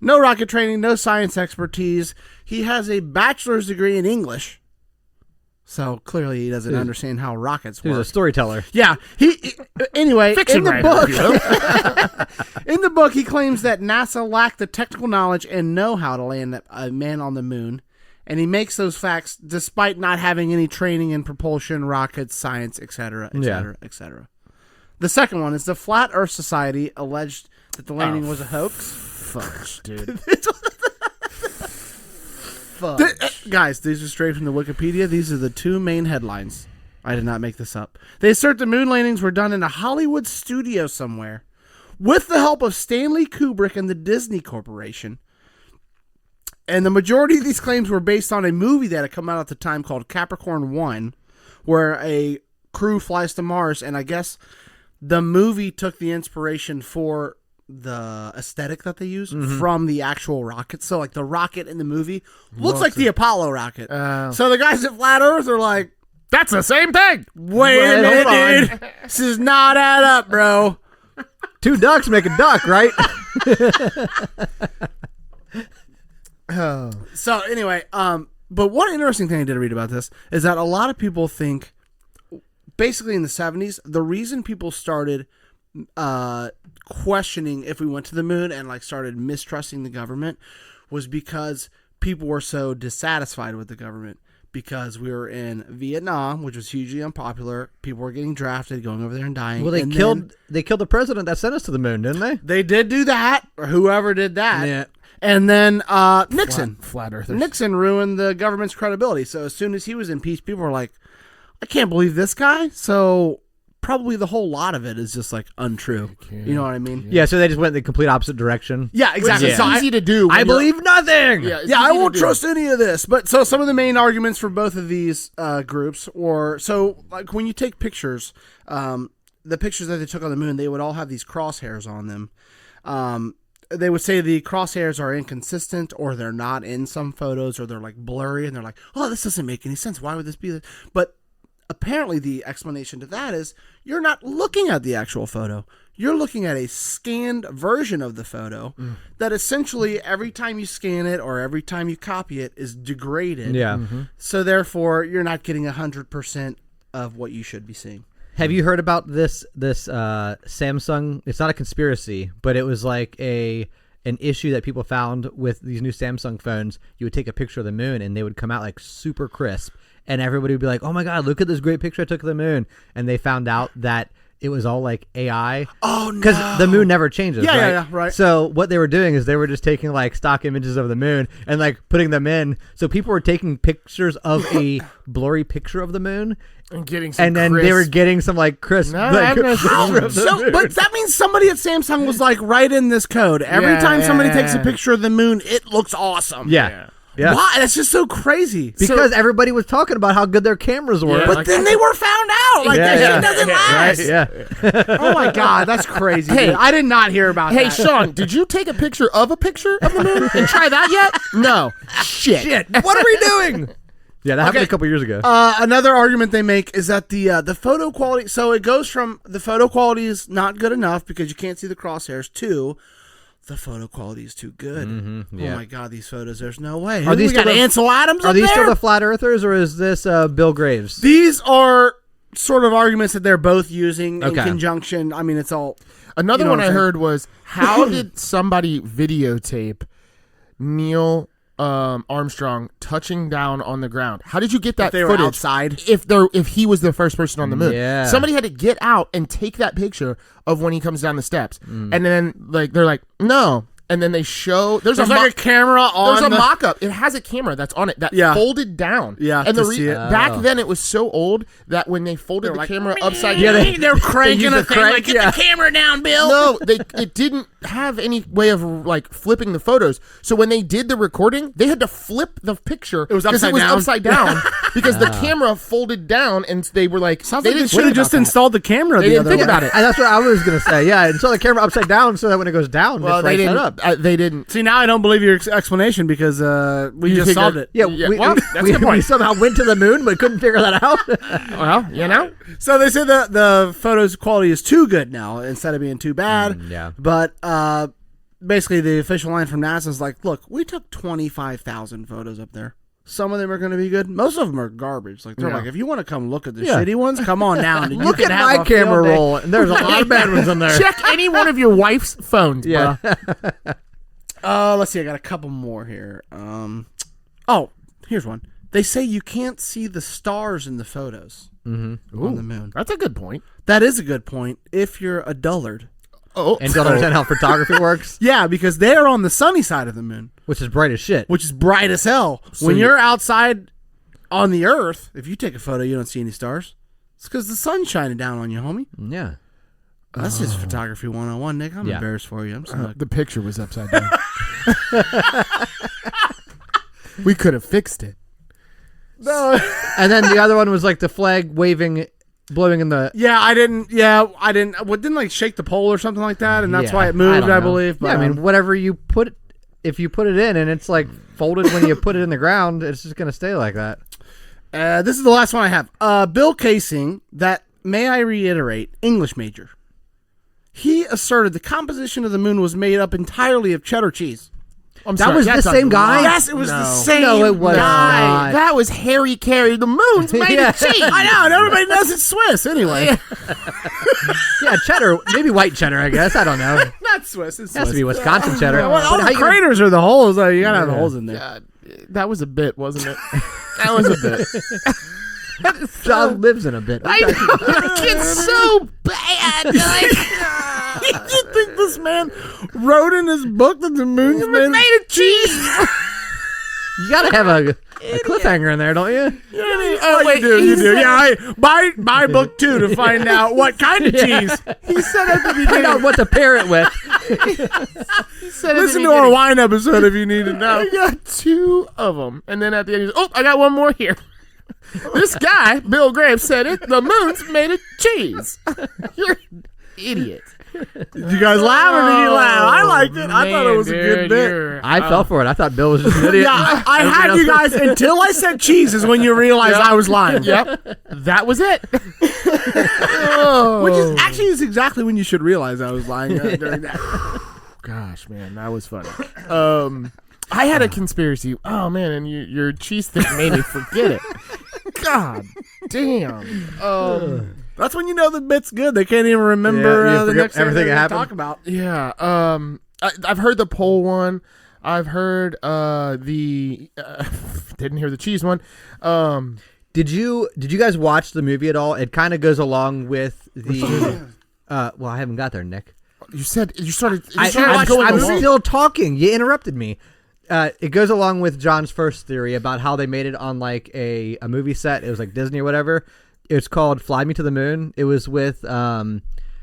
No rocket training. No science expertise. He has a bachelor's degree in English. So clearly he doesn't understand how rockets work. He's a storyteller. Yeah. Anyway, Fiction in the writer, book, he claims that NASA lacked the technical knowledge and know-how to land a man on the moon, and he makes those facts despite not having any training in propulsion, rockets, science, etc., etc., etc. The second one is the Flat Earth Society alleged that the landing was a hoax. Fudge, dude. Guys, these are straight from the Wikipedia. These are the two main headlines. I did not make this up. They assert the moon landings were done in a Hollywood studio somewhere with the help of Stanley Kubrick and the Disney Corporation. And the majority of these claims were based on a movie that had come out at the time called Capricorn 1, where a crew flies to Mars, and I guess the movie took the inspiration for the aesthetic that they use from the actual rocket. So like the rocket in the movie looks like the Apollo rocket. So the guys at Flat Earth are like, that's the same thing. wait a minute, dude. This does not add up, bro. Two ducks make a duck, right? Oh. So anyway, but one interesting thing I did read about this is that a lot of people think, basically in the 70s, the reason people started questioning if we went to the moon and like started mistrusting the government was because people were so dissatisfied with the government. Because we were in Vietnam, which was hugely unpopular. People were getting drafted, going over there and dying. Well, they killed the president that sent us to the moon, didn't they? They did do that, or whoever did that. Yeah. And then Nixon. Flat earthers. Nixon ruined the government's credibility. So as soon as he was impeached, people were like, I can't believe this guy. So probably the whole lot of it is just like untrue. You know what I mean? Yeah, so they just went the complete opposite direction. Yeah, exactly. It's So easy to do. I believe nothing. Yeah, it's I easy to won't do. trust any of this. But so some of the main arguments for both of these groups, or so like when you take pictures, the pictures that they took on the moon, they would all have these crosshairs on them. They would say the crosshairs are inconsistent, or they're not in some photos, or they're like blurry, and they're like, oh, this doesn't make any sense. Why would this be this? But apparently the explanation to that is you're not looking at the actual photo. You're looking at a scanned version of the photo that essentially every time you scan it or every time you copy it is degraded. Yeah. So therefore, you're not getting 100% of what you should be seeing. Have you heard about this Samsung? It's not a conspiracy, but it was like an issue that people found with these new Samsung phones. You would take a picture of the moon and they would come out like super crisp. And everybody would be like, oh my God, look at this great picture I took of the moon. And they found out that it was all like AI. Oh, no. Because the moon never changes, right? Yeah, right. So what they were doing is they were just taking like stock images of the moon and like putting them in. So people were taking pictures of a blurry picture of the moon. And getting some And then they were getting some like crisp. No, like, I've never picture seen of the moon. But that means somebody at Samsung was like, write in this code. Every time somebody takes a picture of the moon, it looks awesome. Yeah. Why? That's just so crazy. Because everybody was talking about how good their cameras were. Yeah, But like then they were found out. Like, that shit doesn't last. Yeah. Oh my God, that's crazy. Hey, dude. I did not hear about Hey, that. Sean, did you take a picture of the moon and try that yet? No. Shit. What are we doing? Yeah, that happened a couple years ago. Another argument they make is that the photo quality. So it goes from the photo quality is not good enough because you can't see the crosshairs to the photo quality is too good. yeah. Oh my God, these photos. There's no way. Are these we got still the- Ansel Adams? Are up these there? still the flat earthers, or is this Bill Graves? These are sort of arguments that they're both using in Okay. conjunction. I mean, it's all. Another You know one what I I'm saying? heard was, how did somebody videotape Neil Armstrong touching down on the ground? How did you get that they were footage? outside? If he was the first person on the moon, Yeah. somebody had to get out and take that picture of when he comes down the steps, and then like they're like, no. And then they show there's There's like a camera on. there's a the- mock-up. It has a camera that's on it that Yeah. folded down. Yeah, and to see it. back then it was so old that when they folded the like, camera upside Yeah, down, they're cranking use a the thing crank, like, get yeah. the camera down, Bill. no, it didn't have any way of like flipping the photos. So when they did the recording, they had to flip the picture. It was 'cause upside down? upside down because the camera folded down, and they were like, Sounds they like they didn't should have think just about that. installed the camera. They the didn't other think way. about it. And that's what I was going to say. Yeah, install the camera upside down so that when it goes down, Well, it's they right didn't. side up. They didn't. See, now I don't believe your explanation because we You just figured- solved it. Yeah, Yeah, we, well, we- that's a we, good point. we somehow went to the moon but couldn't figure that out. Well, you know. So they say the photos quality is too good now instead of being too bad. yeah. But basically, the official line from NASA is like, look, we took 25,000 photos up there. Some of them are going to be good. Most of them are garbage. Like they're Yeah. like, if you want to come look at the Yeah. shitty ones, come on down. And you Look can at have my a field camera day. roll, and there's a lot of bad ones in there. Check any one of your wife's phones. Yeah. Let's see. I got a couple more here. Oh, here's one. They say you can't see the stars in the photos on the moon. That's a good point. That is a good point if you're a dullard. Oh, And don't understand how photography works, Yeah, because they're on the sunny side of the moon, which is bright as shit. which is bright as hell. When you're outside on the Earth, if you take a photo, you don't see any stars. It's because the sun's shining down on you, homie. Yeah. That's just photography 101, Nick. I'm Yeah. embarrassed for you. I'm sorry. the picture was upside down. We could have fixed it. No. And then the other one was like the flag waving, blowing in the. Yeah, I didn't. Well, didn't like shake the pole or something like that, and that's Yeah, why it moved. don't I know. believe. But, Yeah, I mean, whatever you put, if you put it in and it's like folded when you put it in the ground, it's just gonna stay like that. this is the last one I have. Bill Casing. That may I reiterate, English major. he asserted the composition of the moon was made up entirely of cheddar cheese. I'm That sorry, was the that's a same guy? lie. Yes, it was the same No, it was guy. not. That was Harry Carey. The moon's made Yeah. of cheese. I know, and everybody knows it's Swiss anyway. Yeah, cheddar, maybe white cheddar, I guess. I don't know. Not Swiss. It's It has Swiss. to be Wisconsin cheddar. Well, But all how the you gonna- craters are the holes. You gotta have the holes in there. God, that was a bit, wasn't it? That was a bit. John lives in a bit. I know. It's so bad. Like, You think this man wrote in his book that the moon's made of cheese. You gotta have a cliffhanger in there, don't you? Oh, wait, you do. Yeah, buy book 2 to find out what kind of cheese. He said at the Find beginning. out what to pair it with. He said Listen at to the our beginning, wine episode if you need to know. I got 2 of them, and then at the end, he goes, "Oh, I got one more here." This guy, Bill Graham, said it. The moon's made of cheese. You're an idiot. Did you guys laugh or did you laugh? I liked it. I thought it was a good bit. I fell for it. I thought Bill was just an idiot. Yeah, I had Everybody you else- guys until I said cheese is when you realized I was lying. Yep, that was it. Which is actually is exactly when you should realize I was lying during that. Gosh, man, that was funny. I had a conspiracy. Oh man, and your cheese stick made me forget it. God damn. That's when you know the bit's good. They can't even remember Yeah, you the forget next thing everything they're that gonna happened. talk about. Yeah. I've heard the pole one. I've heard the didn't hear the cheese one. Did you guys watch the movie at all? It kind of goes along with the. Well, I haven't got there, Nick. You said you started. I'm still talking. You interrupted me. It goes along with John's first theory about how they made it on like a movie set. It was like Disney or whatever. It's called Fly Me to the Moon. It was with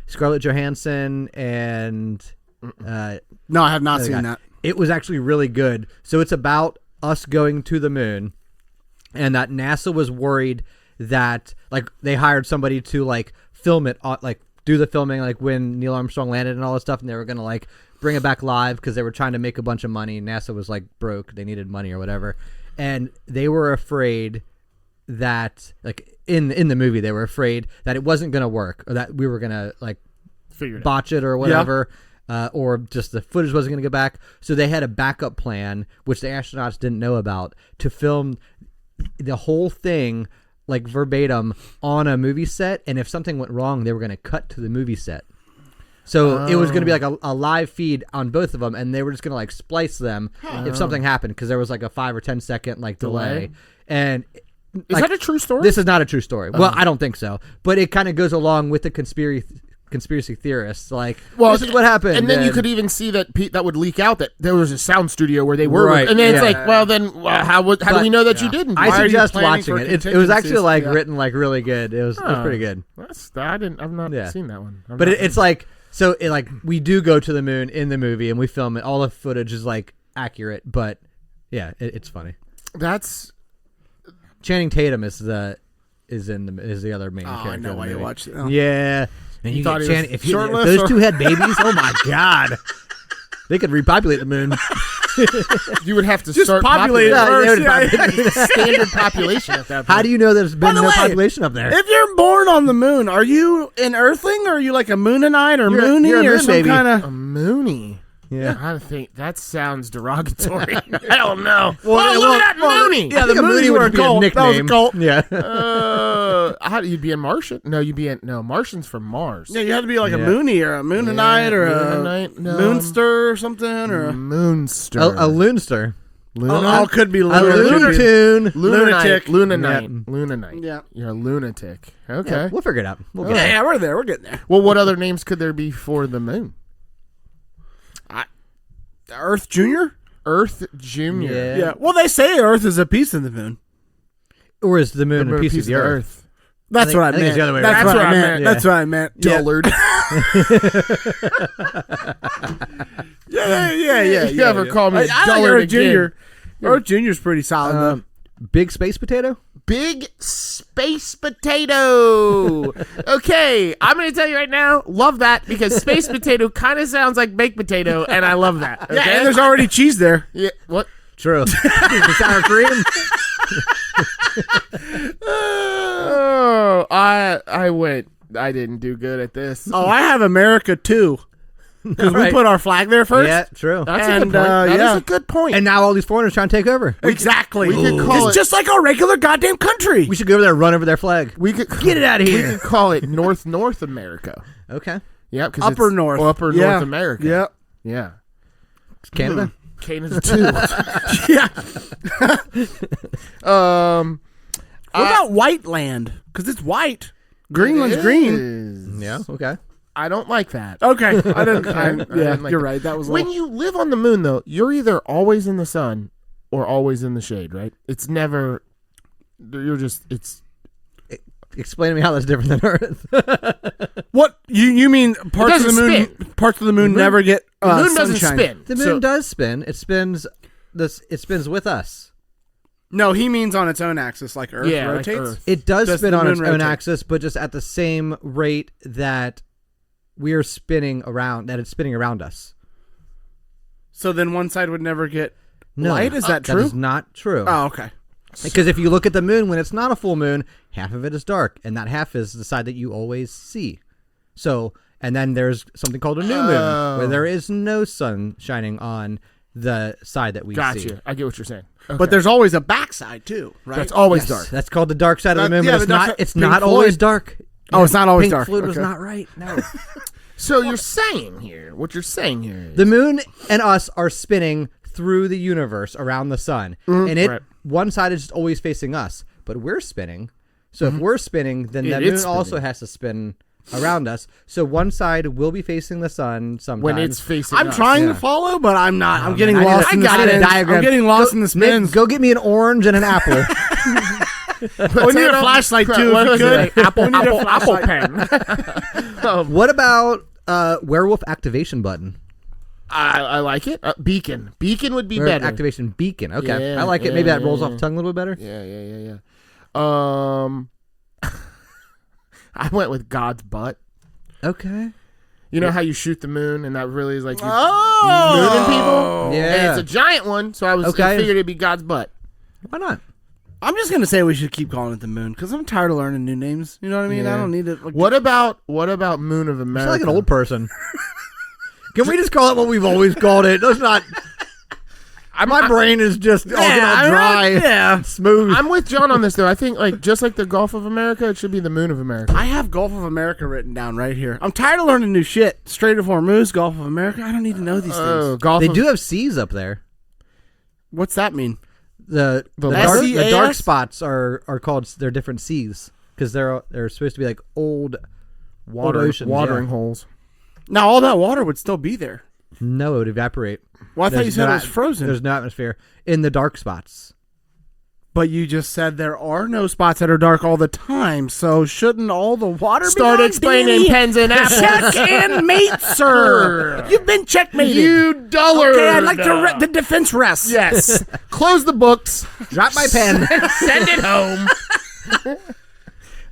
Scarlett Johansson and No, I have not seen that. It was actually really good. So it's about us going to the moon, and that NASA was worried that like they hired somebody to like film it, like do the filming, like when Neil Armstrong landed and all that stuff, and they were gonna like bring it back live because they were trying to make a bunch of money. NASA was like broke; they needed money or whatever, and they were afraid that like in the movie they were afraid that it wasn't gonna work or that we were gonna like botch it or whatever. Or just the footage wasn't going to go back. So they had a backup plan, which the astronauts didn't know about, to film the whole thing like verbatim on a movie set. And if something went wrong, they were going to cut to the movie set. So it was going to be like a live feed on both of them, and they were just going to like splice them if something happened, because there was like a 5 or 10 second like delay. And Is like, that a true story? this is not a true story. Well, I don't think so, but it kind of goes along with the conspiracy theorists, like, well, this is what happened, and then you could even see that that would leak out that there was a sound studio where they were, Right, and then it's yeah. like, well, then how do we know that you didn't? I Why are you suggest planning watching for it. It was actually contingencies? like Yeah. written like really good. It was pretty good. I've not seen that one. But it's like, so it like we do go to the moon in the movie and we film it. All the footage is like accurate, but yeah, it's funny. that's Channing Tatum is the other main Oh, character. I know in the why you movie. watched it. Oh. Yeah, and you thought get he was Channing. If shirtless those or- two had babies, oh my god, they could repopulate the moon. you would have to Just start populate it populating- first. Yeah, Yeah. standard population at that point. How do you know there's been the no way, population up there? If you're born on the moon, are you an Earthling or are you like a Moonanite or You're Moony a or moon some baby. kind a of? Mooney? Yeah. I think that sounds derogatory. I don't know. Well, look at that Mooney. Yeah, I think the a Moonies Mooney were a would be a cult. That was a nickname. cult. Yeah. How do you be a Martian? No, Martian's from Mars. Yeah, you had to be like a Yeah. Moony or a Moonanite or a Moonanite, no. Moonster or something or a Moonster. A loonster. oh, could be A lunar. Looney Tune. Lunatic. Lunanite. Yeah. You're a lunatic. Okay. Yeah, we'll figure it out. We'll get Yeah, it. yeah, we're there. We're getting there. Well, what other names could there be for the moon? Earth Junior? Earth Junior. Yeah. Yeah. Well, they say Earth is a piece of the moon. Or is the moon a piece of the earth? That's what I think meant. it's the other way That's around. what I That's meant. what I That's what I meant. Dullard. Yeah. You ever call me I like Dullard Earth again. Junior. Earth Junior's pretty solid though. Big space potato? Big space potato. Okay, I'm going to tell you right now, love that, because space potato kind of sounds like baked potato, and I love that. Okay? Yeah, and there's already cheese there. Yeah, what? True. The sour cream? Oh, I went I didn't do good at this. Oh, I have America too. Because we put our flag there first. Yeah, true. That's a and, good point. That yeah. is a good point. And now all these foreigners trying to take over. Exactly. we could call it's it- just like our regular goddamn country. We should go over there and run over their flag. we could Get it outta here. We could call it North America. Okay. Yeah, because Upper North. Upper Yeah. North America. Yep. Yeah. Canada. Canada too. Yeah. What What about white land? Because it's white. Greenland's green. Yeah. Okay. I don't like that. Okay. I didn't. Yeah, You're right. That was a When little... you live on the moon, though, you're either always in the sun or always in the shade, right? It's never. You're just. It's. Explain to me how that's different than Earth. What you mean? Parts of the doesn't moon. spin. Parts of the moon never get The moon doesn't sunshine. spin. The moon So- does spin. It spins. It spins with us. No, he means on its own axis, like Earth Yeah, like rotates. Earth. It does Does spin the on moon its own rotate? axis, but just at the same rate that we're spinning around. That it's spinning around us. So then one side would never get No, light. Is that That true? is not true. Oh, okay. Because if you look at the moon when it's not a full moon, half of it is dark, and that half is the side that you always see. So, and then there's something called a new moon, where there is no sun shining on the side that we see. Gotcha. I get what you're saying. Okay. But there's always a backside too, right? That's always Yes, dark. that's called the dark side of the moon, yeah, but the it's dark not. side- It's Pink not Floyd. always dark. Oh, it's not always Pink dark. Floyd was Okay. not right. No. So you're saying here, what you're saying here is The moon and us are spinning through the universe around the sun, and it Right. one side is always facing us, but we're spinning. So if we're spinning, then Yeah, the moon it's also spinning. has to spin around us. So one side will be facing the sun sometimes. when it's facing. I'm us. trying Yeah. to follow, but I'm not. I'm getting I need lost a- in the I need a spins. diagram. I'm getting lost in the Nick, spins. go get me an orange and an apple. We need a flashlight too. What If was you it? could. Apple, We need a apple flashlight. pen. What about werewolf activation button? I like it. Beacon. Beacon would be Werewolf better. activation beacon. Okay, Yeah, I like it. yeah, Maybe that yeah, rolls yeah. off the tongue a little bit better. Yeah. I went with God's butt. Okay. You know how you shoot the moon, and that really is like you're Oh, mooning people. Yeah. And it's a giant one, so I Okay. figured it'd be God's butt. Why not? I'm just gonna say we should keep calling it the moon because I'm tired of learning new names. You know what I mean? Yeah. I don't need it. Like, What about Moon of You America? sound like an old person. Can we just call it what we've always called it? Let's not. My brain is just all dry. Yeah. Smooth. I'm with John on this though. I think just like the Gulf of America, it should be the Moon of America. I have Gulf of America written down right here. I'm tired of learning new shit. Strait of Hormuz, Gulf of America. I don't need to know these Oh, things. Gulf They of do have seas up there. What's that mean? The SEAS? dark spots are called, they're different seas because they're supposed to be like old oceans, watering yeah. holes. Now all that water would still be there. No, it would evaporate. Well, I thought you There's said no it was frozen. There's no atmosphere in the dark spots. But you just said there are no spots that are dark all the time. So shouldn't all the water Start be gone, explaining Danny? pens and apples. Check and mate, sir. You've been checkmated. You dullard. Okay, I'd like to the defense rest. Yes. Close the books. Drop my pen. Send it home.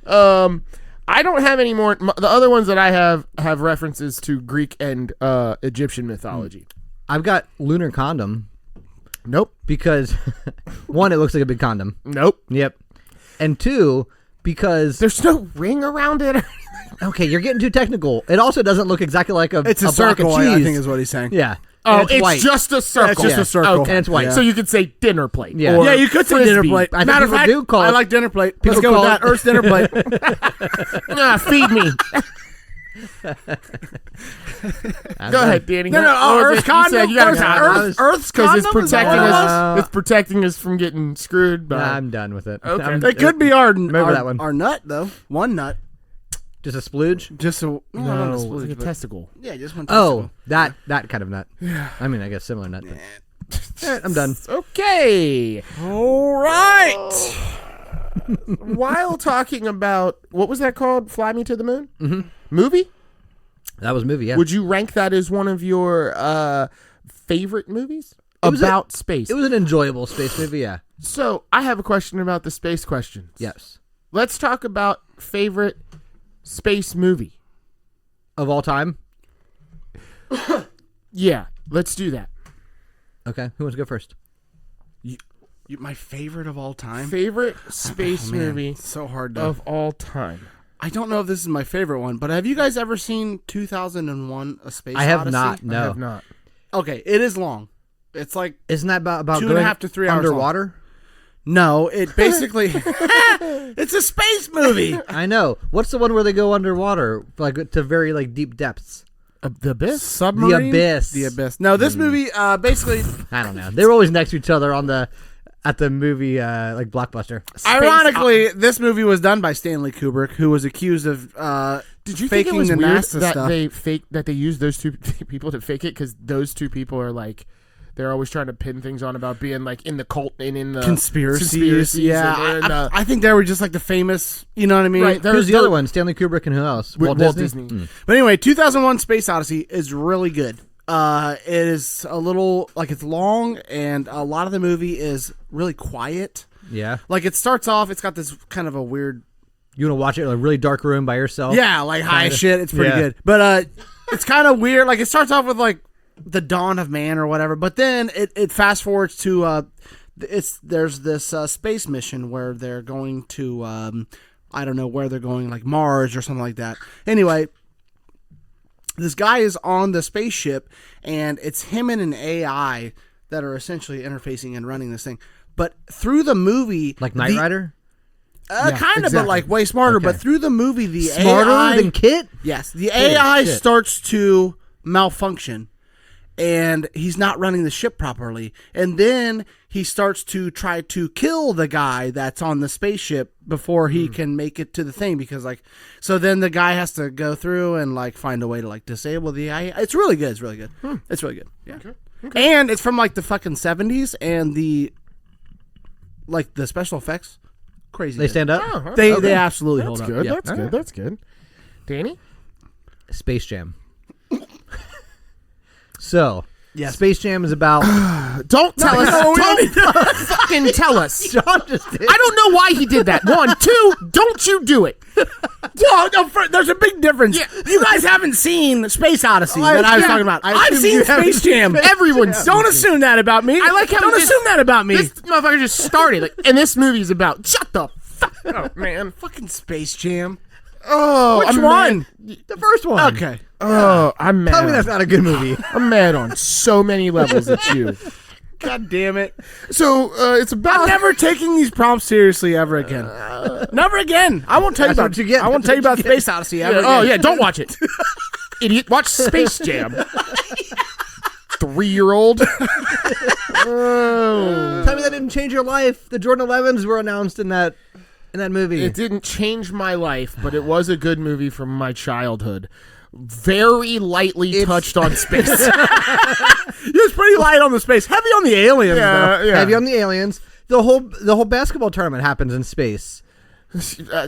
I don't have any more. The other ones that I have references to Greek and Egyptian mythology. I've got Lunar Condom Nope. because one, it looks like a big condom. Nope. Yep. And two, because There's no ring around it. okay, you're getting too technical. It also doesn't look exactly like a It's a block circle, of cheese. I think is what he's saying. Yeah. Oh, And it's white. just a circle. it's just a circle. Okay. And it's white. Yeah. So you could say dinner plate. Yeah. Or Yeah, you could say frisbee. dinner plate. I think Matter of people fact, do call I it- like dinner plate. people Let's go with call that. it- Earth's dinner plate. Feed me. Go ahead, Danny. No, What was Earth's it? You said condom. you gotta Earth's, condom. Earth's Because it's condom is that protecting what it was? us. It's protecting us from getting screwed. By, I'm done with it. Okay. I'm- It could be our that one. our nut though. One nut. just a splooge. Just a no, not a it's split, like a but- testicle. Yeah, just one. Oh, testicle. that kind of nut. Yeah. I mean, I guess similar nut. But. All right, I'm done. Okay. All right. While talking about what was that called? Fly Me to the Moon. Mm-hmm. Movie. That was a movie. Yeah. Would you rank that as one of your favorite movies was about space? It was an enjoyable space movie. Yeah. So I have a question about the space questions. Yes. Let's talk about favorite space movie. Of all time. Yeah, let's do that. Okay. Who wants to go first? My favorite of all time. Favorite space Man, movie so hard to. of all time. I don't know if this is my favorite one, but have you guys ever seen 2001: A Space Odyssey? I have not. I No. have not. Okay, it is long. It's like Isn't that about 2.5 to 3 hours underwater? no. It basically it's a space movie. I know. What's the one where they go underwater, like to very like deep depths? The Abyss? Submarine. Abyss. The Abyss. No, this movie basically. I don't know. They were always next to each other at the movie like Blockbuster. Ironically, this movie was done by Stanley Kubrick, who was accused of Did you think faking it was the weird NASA stuff. that they used those two people to fake it? Because those two people are like, they're always trying to pin things on about being like in the cult and in the Conspiracies. Yeah, and, I think they were just like the famous. You know what I mean? Right. Who's the other one? Stanley Kubrick and who else? Walt Disney. But anyway, 2001: Space Odyssey is really good. It is a little like it's long, and a lot of the movie is really quiet. Yeah. Like it starts off, it's got this kind of a weird, You want to watch it in a really dark room by yourself? yeah, like high Kinda. shit. It's pretty Yeah. good, but it's kind of weird. Like it starts off with like the dawn of man or whatever, but then it fast forwards to there's this space mission where they're going to I don't know where they're going, like Mars or something like that. Anyway. This guy is on the spaceship, and it's him and an AI that are essentially interfacing and running this thing. But through the movie, Like Knight Rider? kind of, exactly. but like way smarter. Okay. But through the movie, the Smarter AI, than Kit? yes, the AI shit. starts to malfunction, and he's not running the ship properly. And then he starts to try to kill the guy that's on the spaceship before he can make it to the thing, because like, so then the guy has to go through and like find a way to like disable the AI. It's really good. It's really good. It's really good. Yeah. Okay. And it's from like the fucking 70s, and the special effects, crazy. They good. stand up? Oh, They absolutely That's hold good. up. Yeah. That's good. That's good. Danny? Space Jam. So, Yes. Space Jam is about... Don't tell us. no, we don't Don't fucking tell us. John just did. I don't know why he did that. 1, 2, don't you do it. Well, no, there's a big difference. Yeah. You guys haven't seen Space Odyssey I- that I was yeah, talking about. I I've assumed seen you haven't Space Jam. Everyone's Don't assume that about me. I like how Don't he just- assume that about me. This motherfucker just started. Like, and this movie's about. Shut the fuck up, man. Fucking Space Jam. Oh, Which I'm one? The first one. Okay. Oh, I'm mad. Tell me that's not a good movie. I'm mad on so many levels at you. God damn it. So it's about. I'm never taking these prompts seriously ever again. Never again. I won't tell you That's about what you get. I won't tell you about Space Odyssey ever Oh again. yeah, don't watch it, idiot. Watch Space Jam. 3-year-old. Oh. Tell me that didn't change your life. The Jordan 11s were announced in that movie. It didn't change my life, but it was a good movie from my childhood. Very lightly touched on space. It's pretty light on the space. Heavy on the aliens, though. yeah. Heavy on the aliens. The whole basketball tournament happens in space.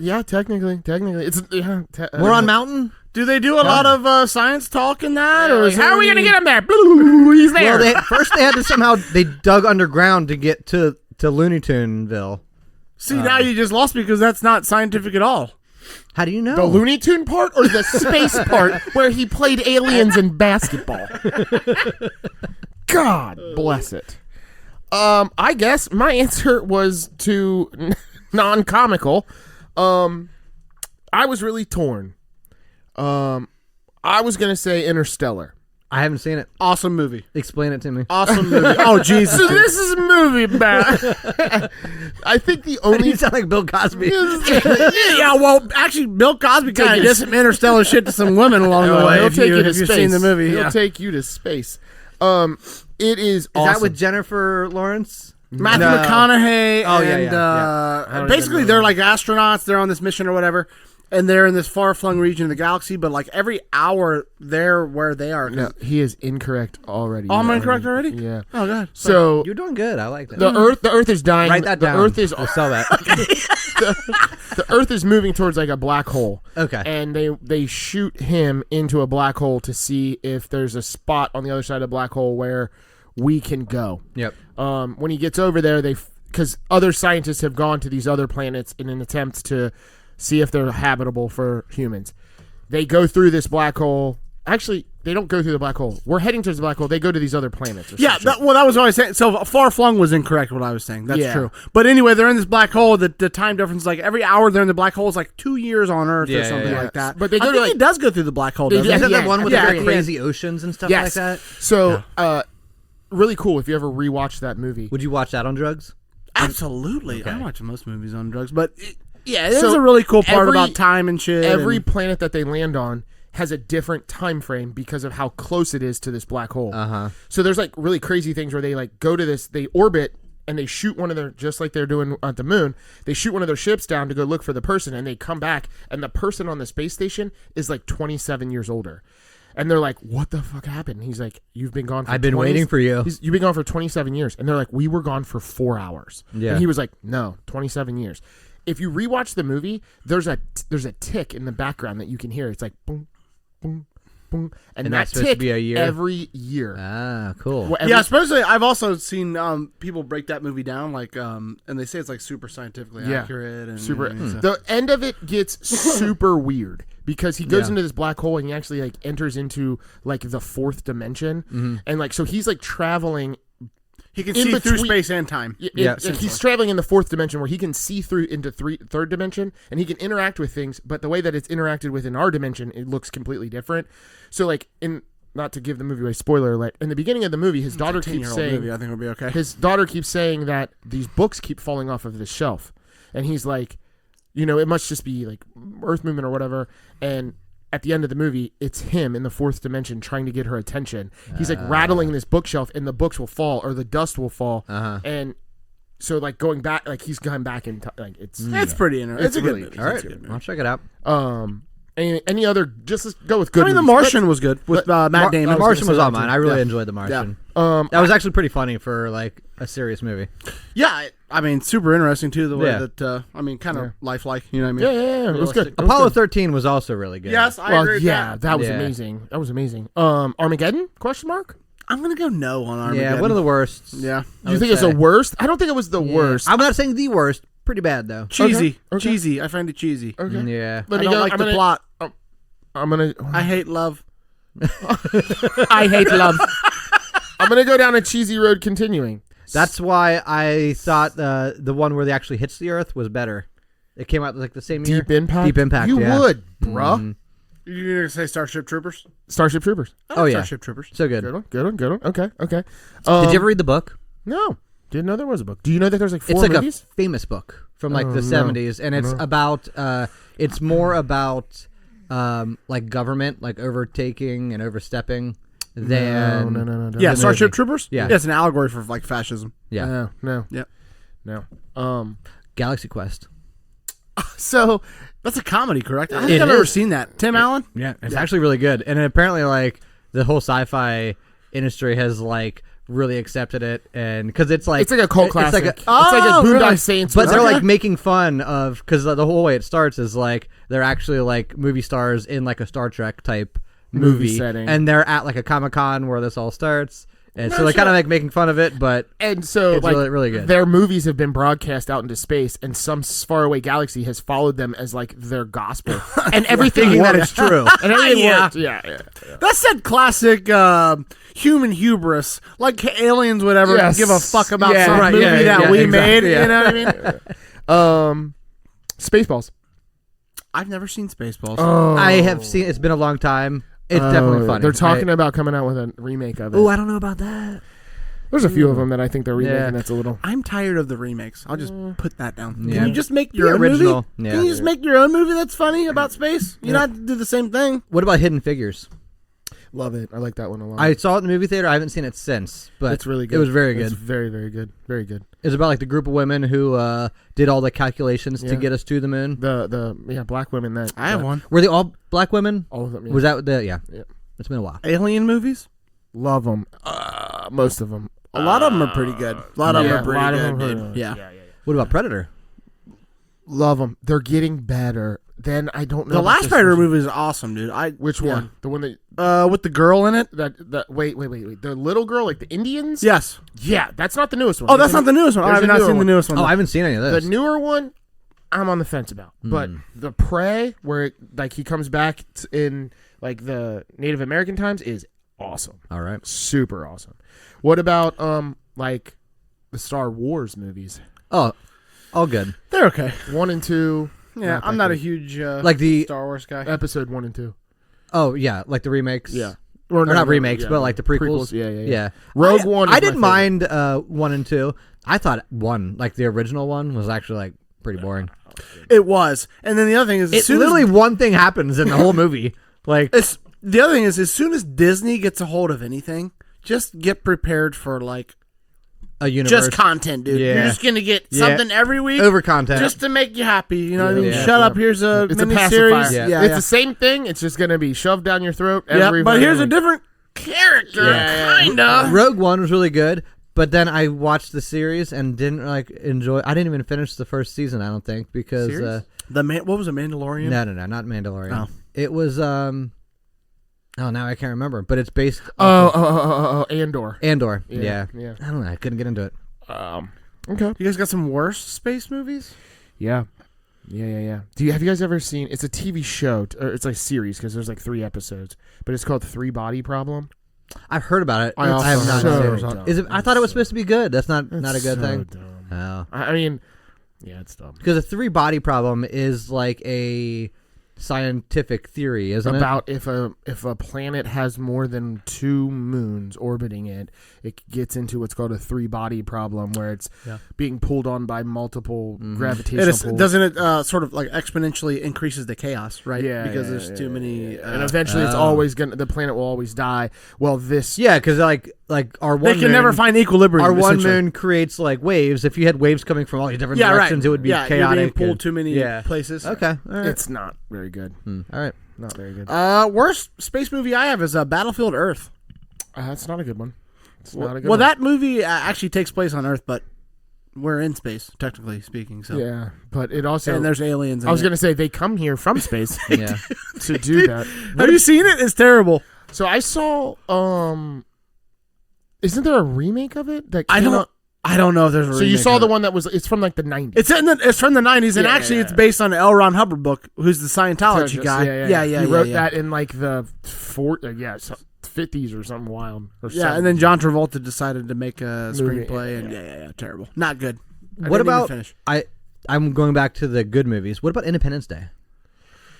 Yeah, technically, it's We're on Mountain. Do they do a lot of science talk in that? Or is how are we there gonna any- get him there? He's there. Well, first they had to somehow they dug underground to get to Looney Tuneville. See, now you just lost me because that's not scientific at all. How do you know? The Looney Tune part or the space part where he played aliens in basketball? God bless it. I guess my answer was too non-comical. I was really torn. I was gonna say Interstellar. I haven't seen it. Awesome movie. Explain it to me. Awesome movie. Oh, Jesus. So this is a movie about. I think the only. You sound like Bill Cosby. Yeah, well, actually, Bill Cosby kind of Take did us- some interstellar shit to some women along the way. He'll If take you to you've space. seen the movie, He'll yeah. take you to space. It is Is awesome. that with Jennifer Lawrence? Matthew No. McConaughey. Oh, yeah, and, yeah, I don't basically, even know. they're like astronauts. They're on this mission or whatever, and they're in this far-flung region of the galaxy. But like every hour, they're where they are. No, he is incorrect already. Oh, am I incorrect already? Yeah. Oh god. So You're doing good. I like that. the Earth is dying. Write that the down. Earth is We'll sell that. the Earth is moving towards like a black hole. Okay. And they shoot him into a black hole to see if there's a spot on the other side of the black hole where we can go. Yep. When he gets over there, because other scientists have gone to these other planets in an attempt to see if they're habitable for humans. They go through this black hole. Actually, they don't go through the black hole. We're heading towards the black hole. They go to these other planets. Or Yeah, some shit. that was what I was saying. So far flung was incorrect. What I was saying. That's Yeah. true. But anyway, they're in this black hole. The time difference is like every hour they're in the black hole is like 2 years on Earth or something yeah. like that. But they go I to, think like- it does go through the black hole. They Doesn't do- it? Is that Yeah, the one with yeah, the very yeah. crazy oceans and stuff Yes. like that? So, really cool if you ever rewatch that movie. Would you watch that on drugs? Absolutely. I Okay. watch most movies on drugs, but there's So a really cool part every- about time and shit. Every and- planet that they land on has a different time frame because of how close it is to this black hole. So there's like really crazy things where they like go to this, they orbit and they shoot one of their, just like they're doing at the moon, they shoot one of their ships down to go look for the person, and they come back and the person on the space station is like 27 years older. And they're like, what the fuck happened? And he's like, you've been gone for I've been waiting for you. You've been gone for 27 years. And they're like, we were gone for 4 hours. Yeah. And he was like, no, 27 years. If you rewatch the movie, there's a tick in the background that you can hear. It's like boom, boom, boom, and that that's supposed to tick be a year? every year. Ah, cool. Well, every- Yeah, especially I've also seen people break that movie down, like, and they say it's like super scientifically Yeah. accurate and super. so- The end of it gets super weird because he goes Yeah. into this black hole and he actually like enters into like the fourth dimension, and like so he's like traveling. He can in see through between- space and time. Yeah. He's traveling in the fourth dimension where he can see through into third dimension, and he can interact with things, but the way that it's interacted with in our dimension, it looks completely different. So like not to give the movie away, spoiler alert, in the beginning of the movie, his daughter keeps 10-year-old saying movie, I think it'll be okay. his daughter keeps saying that these books keep falling off of the shelf, and he's like, it must just be like Earth movement or whatever. And at the end of the movie, it's him in the fourth dimension trying to get her attention. He's like rattling this bookshelf, and the books will fall or the dust will fall, and so like going back, like he's gone back in time. Like it's Pretty interesting. It's a good really- movie. All right, It's a good movie. I'll check it out. any other. Just let's go with good. I mean, The movies. Martian was good with Matt Damon. The Martian was say on that mine. too. I really Yeah. enjoyed The Martian. That That was actually pretty funny for like a serious movie. Yeah, I mean, super interesting too. The way Yeah. that kind of lifelike. You know what I mean? yeah, it was good. It was Apollo good. 13 was also really good. Yes, I Well, agree with yeah, that was Yeah. amazing. That was amazing. Armageddon? Question mark? I'm gonna go no on Armageddon. Yeah, one of the worst. Yeah, You think it's the worst? I don't think it was the Yeah. worst. I'm not saying the worst. Pretty bad though. cheesy, Okay. cheesy. I find it cheesy. Okay. Yeah. Let I me don't go. like I'm the gonna, plot. I'm gonna. I hate love. I hate love. I'm gonna go down a cheesy road. Continuing. That's why I thought the one where they actually hits the Earth was better. It came out like the same year. Deep Impact. Deep Impact. You yeah. would, bruh. Mhm. You're gonna say Starship Troopers? Starship Troopers. Oh, yeah. Starship Troopers. So good. Good one. Good one. Good one. Okay. Okay. Did you ever read the book? No. Didn't know there was a book. Do you know that there's like 4 It's like movies? a famous book from like Oh, the no. 70s, and it's No. about it's more about like government like overtaking and overstepping than No. Yeah, The Starship movie. Troopers. Yeah. it's an allegory for like fascism. yeah. No. Yep. No. Galaxy Quest. So That's a comedy, correct? I don't It think I've ever is. seen that. Tim Allen. Yeah, it's actually really good, and apparently like the whole sci-fi industry has like really accepted it, and because it's like a cult it's like classic. a- It's like a Oh, Boondock really? Saints. But they're Okay. like making fun of because the whole way it starts is like they're actually like movie stars in like a Star Trek type movie setting. and they're at like a Comic-Con where this all starts, and No so they're kind of shit. like making fun of it, but And so, It's like, really- really good. Their movies have been broadcast out into space, and some faraway galaxy has followed them as like their gospel, and everything thinking that works. it's true. And everything Yeah. works. Yeah. That's that classic human hubris, like aliens would ever Yes. give a fuck about Yeah, some right, movie yeah, that yeah, we exactly, made. yeah. You know what I mean? Spaceballs. I've never seen Spaceballs. Oh, I have seen. It's been a long time. It's definitely funny. They're talking about coming out with a remake of it. Oh, I don't know about that. There's a few of them that I think they're remaking. Yeah. That's a little. I'm tired of the remakes. I'll just put that down. Yeah. Can you just make your The own original, movie? yeah. Can you just make your own movie that's funny about space? You don't have to do the same thing. What about Hidden Figures? Love it. I like that one a lot. I saw it in the movie theater. I haven't seen it since, but It's really good. It was very good. It's very, very good. Very good. It's about like the group of women who did all the calculations Yeah. to get us to the moon. The black women that I have that- one. Were they all black women? All of them. Yeah. Was that the yeah? Yeah. It's been a while. Alien movies? Love them. Most of them. A lot of them are pretty good. A lot of them are a lot pretty of good, them dude. Yeah. What about Predator? Love them. They're getting better. Then I don't know. The about last this Predator one. movie is awesome, dude. Which yeah. one? The one that With the girl in it? wait. The little girl, like the Indians? Yes. Yeah, that's not the newest one. Oh, that's not the newest one. I there's have a not newer seen the one. newest one. Oh, I haven't seen any of The this. newer one, I'm on the fence about. But the Prey, where like he comes back in like the Native American times, is awesome. All right. Super awesome. What about like the Star Wars movies? Oh, all good. They're okay. 1 and 2. Yeah, I'm not a huge like the Star Wars guy. Episode 1 and 2. Oh yeah, like the remakes. Yeah. Or not remakes, but like the prequels. Yeah. Rogue One. I didn't mind 1 and 2. I thought 1, like the original one, was actually like pretty boring. It was, and then the other thing is, It's literally one thing happens in the whole movie. Like the other thing is, as soon as Disney gets a hold of anything, just get prepared for like a universe. just content, dude. Yeah. You're just gonna get something every week, over content, just to make you happy. You know what I mean? Yeah. Shut up. Here's a It's a mini pacifier. series. Yeah. It's the same thing. It's just gonna be shoved down your throat. Yeah, Every but here's a week. different character, kinda. Rogue One was really good, but then I watched the series and didn't like enjoy. I didn't even finish the first season. I don't think because Series? What was a Mandalorian? no, not Mandalorian. Oh. It was Oh, now I can't remember, but it's based. Andor. Andor. Yeah. Yeah. I don't know. I couldn't get into it. Okay. You guys got some worse space movies? Yeah. Have you guys ever seen? It's a TV show. Or it's like a series because there's like 3 episodes, but it's called 3 Body Problem. I've heard about it. I have not so seen it. dumb. Is it. I thought it was supposed to be good. That's not a It's good so thing. Dumb. Oh. I mean, yeah, it's dumb. Because a 3 body problem is like a scientific theory, isn't About if a planet has more than 2 moons orbiting it, it gets into what's called a 3 body problem, where it's being pulled on by multiple gravitational pulls. Doesn't it sort of like exponentially increases the chaos, right? Yeah, because yeah, there's yeah, too many. And eventually, it's always the planet will always die. Well, this it? Yeah, because like our one they can never find equilibrium. our one essentially. moon creates like waves. If you had waves coming from all these different Yeah, directions, right. it would be You're chaotic. being pulled and- too many places. Okay, all right. it's not very good. All right. Not very good. Worst space movie I have is Battlefield Earth. That's not a good one. It's not a good Well, one. that movie actually takes place on Earth, but we're in space, technically speaking. So Yeah, but it also. and there's aliens. I was gonna say they come here from space Yeah. to do that. Have you seen it? It's terrible. So I saw. Isn't there a remake of it? That came out? I don't know if there's a So you remake saw of the it. one that was. It's from like the 90s. It's from the 90s, and Yeah, actually yeah. it's based on an L. Ron Hubbard book, who's the Scientology guy. Yeah. He wrote that in like the 50s or something wild. Or Yeah, and then 70s. John Travolta decided to make a Movie, screenplay, and yeah, terrible, not good. I What didn't even about finish. I'm going back to the good movies. What about Independence Day?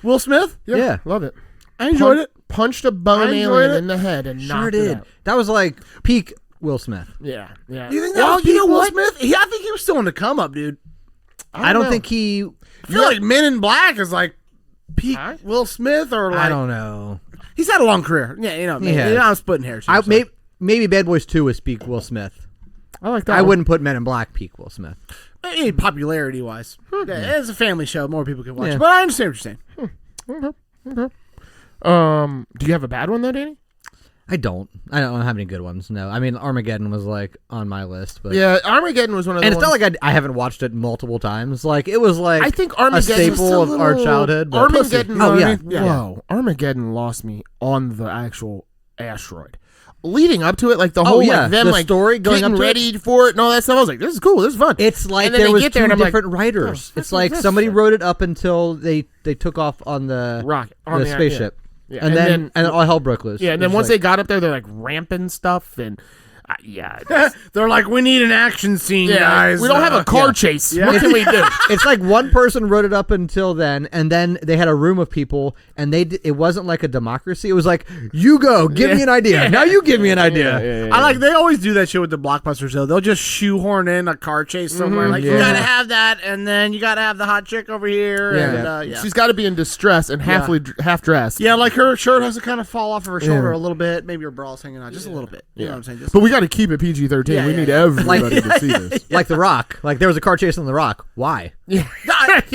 Will Smith? Yeah. love it. I enjoyed it. Punched a bone I enjoyed alien it. in the head and Sure knocked it did. out. That was like peak Will Smith. Yeah. You think that was you know Will what? Smith? I think he was still on the come up, dude. I don't know. think he. I feel like Men in Black is like peak Huh? Will Smith, or like I don't know. he's had a long career. Yeah, maybe, has. I'm splitting hairs. here, I so. maybe Bad Boys 2 was peak Will Smith. I like that. I one. wouldn't put Men in Black peak Will Smith. Maybe popularity wise. Yeah, it's a family show. More people can watch Yeah. it. But I understand what you're saying. Okay. Do you have a bad one though, Danny? I don't have any good ones. No, I mean Armageddon was like on my list, but Yeah, Armageddon was one of the and it's ones. not like I haven't watched it multiple times. Like it was like I think a Armageddon staple of our childhood. But Armageddon. Oh, yeah. Whoa, Armageddon lost me on the actual asteroid. Leading up to it, like the whole yeah, like them the like story going getting up to ready for it and all that stuff. I was like, this is cool. This is fun. It's like And then there they was get there two and I'm like, different writers. oh, It's like this somebody shit. wrote it up until they took off on the Rocket on the spaceship, Yeah. and then all hell broke loose. Yeah, and then It was once like- they got up there, they're like ramping stuff and it's- They're like, we need an action scene, yeah, guys. we don't have a car yeah. chase. Yeah. What can we do? it's like one person wrote it up until then, and then they had a room of people, and it wasn't like a democracy. It was like, you go, give me an idea. Now you give me an idea. I like. They always do that shit with the blockbusters, though. They'll just shoehorn in a car chase somewhere. Like, you yeah. gotta have that, and then you gotta have the hot chick over here. And, yeah. She's got to be in distress and half dressed. Yeah, like her shirt has to kind of fall off of her shoulder a little bit. Maybe her bral's hanging out just a little bit. You know what I'm saying? Just But we got to keep it PG-13. Yeah, we yeah, need yeah. everybody to see this. Like The Rock. Like there was a car chase on The Rock. Why? Yeah.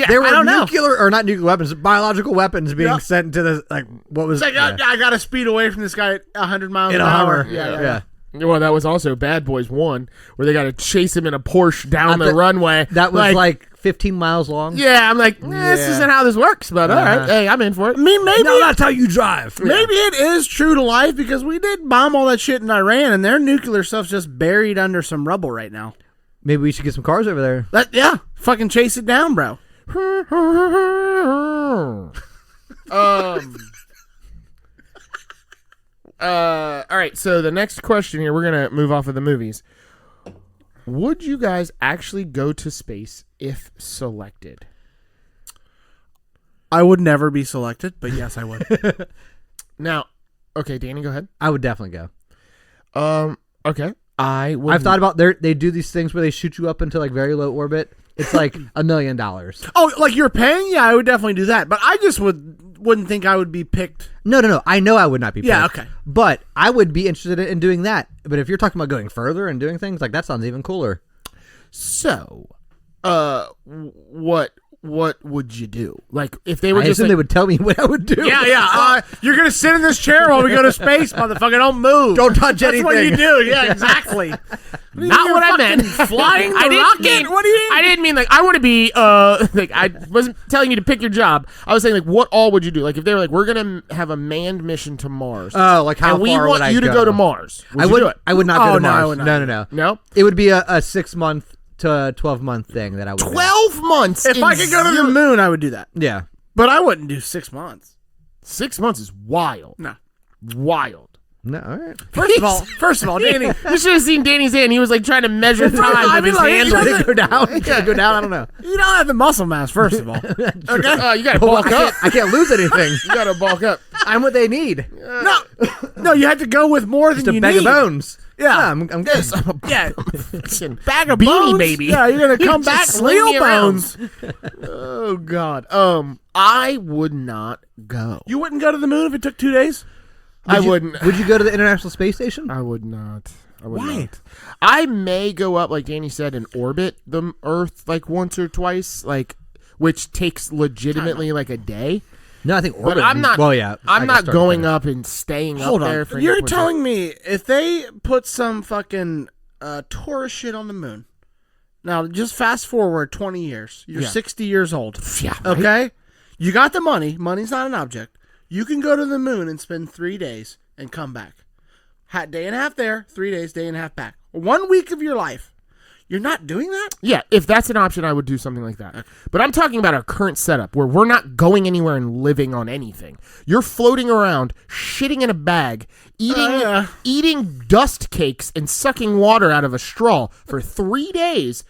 There were I don't know. nuclear or not nuclear weapons, biological weapons being Yeah. sent into the like what was It's like, I gotta speed away from this guy at 100 miles in an a hour. Hummer. Yeah. Well, that was also Bad Boys 1, where they got to chase him in a Porsche down At the the- runway. That was like 15 miles long. Yeah, I'm like, this isn't how this works, but all right. Hey, I'm in for it. I mean, maybe No, that's how you drive. maybe it is true to life because we did bomb all that shit in Iran, and their nuclear stuff's just buried under some rubble right now. Maybe we should get some cars over there. Fucking chase it down, bro. All right, so the next question here, we're going to move off of the movies. Would you guys actually go to space if selected? I would never be selected, but yes, I would. Now, okay, Danny, go ahead. I would definitely go. Okay. I've thought about they do these things where they shoot you up into like very low orbit. It's like $1 million. Oh, like you're paying? Yeah, I would definitely do that. But I just wouldn't think I would be picked. No. I know I would not be picked. Yeah, okay. But I would be interested in doing that. But if you're talking about going further and doing things, like that sounds even cooler. So, what would you do? Like, if they were I just assume they would tell me what I would do. Yeah. You're going to sit in this chair while we go to space, motherfucker. Don't move. Don't touch anything. That's what you do. Yeah, exactly. Not what I meant. Flying the I didn't rocket? mean, What do you mean? I didn't mean like I want to be like I wasn't telling you to pick your job. I was saying like what all would you do? Like if they were like we're gonna have a manned mission to Mars. Oh, like how and we far want would I you to go to Mars. I you would. do it? I would not go to no, I Mars. would not. No. No. It would be a 6-month to 12-month thing that I would. 12 months. If I could go to the moon, I would do that. Yeah. But I wouldn't do 6 months. 6 months is wild. No. Wild. No. All right. First of all, Danny. You should have seen Danny's hand. He was like trying to measure time I with mean, his like, hand. he doesn't- Go down. Go down. I don't know. You don't have the muscle mass, first of all. Okay? You gotta bulk up. I can't lose anything. You gotta bulk up. I'm what they need. No, you have to go with more than Just a you bag need. of bones. Yeah. I'm good. Yeah. Bag of Beanie bones, baby. Yeah, you're gonna come back Just sling me real around. bones. Oh God. I would not go. You wouldn't go to the moon if it took 2 days? I wouldn't. Would you go to the International Space Station? I would not. Why? Not. I may go up, like Danny said, and orbit the Earth like once or twice, like which takes legitimately like a day. No, I think orbit. But I'm not. Well, yeah. I'm not going up and staying Hold up on. there for. You're telling me if they put some fucking tourist shit on the moon. Now, just fast forward 20 years. You're 60 years old. Yeah. Right? Okay? You got the money. Money's not an object. You can go to the moon and spend 3 days and come back. Day and a half there, 3 days, day and a half back. 1 week of your life. You're not doing that? Yeah, if that's an option, I would do something like that. But I'm talking about our current setup where we're not going anywhere and living on anything. You're floating around, shitting in a bag, eating dust cakes, and sucking water out of a straw for 3 days.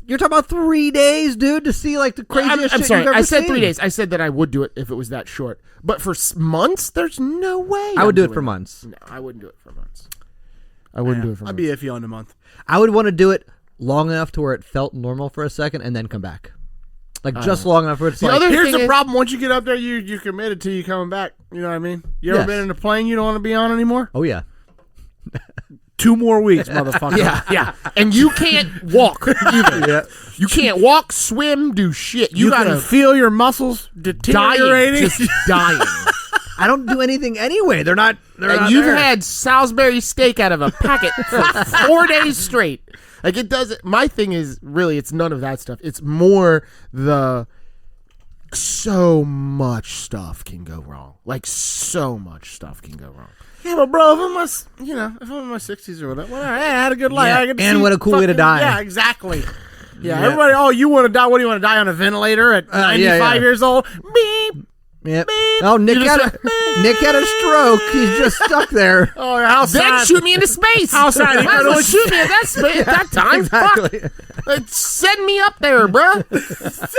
You're talking about 3 days, dude, to see like the craziest I'm shit sorry, you've ever I said seen. 3 days. I said that I would do it if it was that short. But for months, there's no way. I would I'm do it doing for months. No, I wouldn't do it for months. I wouldn't do it for I'd months. be iffy on a month. I would want to do it long enough to where it felt normal for a second and then come back. Like just long enough where it's like... other Here's thing the is- problem. Once you get up there, you're committed to you coming back. You know what I mean? You ever Yes. been in a plane you don't want to be on anymore? Oh, yeah. 2 more weeks, motherfucker. Yeah. And you can't walk either. Yeah. You can't walk, swim, do shit. You gotta can feel your muscles dying. deteriorating. Just dying. I don't do anything anyway. They're not And you've there. had Salisbury steak out of a packet for 4 days straight. Like it doesn't. My thing is really, it's none of that stuff. It's more the so much stuff can go wrong. Like so much stuff can go wrong. Yeah, but bro, if I'm in my 60s or whatever, I had a good life. Yeah, I get to and see what a cool way to die. Yeah, exactly. Yeah, everybody. Oh, you want to die? What do you want to die on a ventilator at 95 yeah. years old? Beep. Yep. Beep. Oh, Nick You had just Nick had a stroke. He's just stuck there. Oh, how Then sad. shoot me into space. How sad. Might as well shoot me at that time. Exactly. Fuck. Like, send me up there, bruh.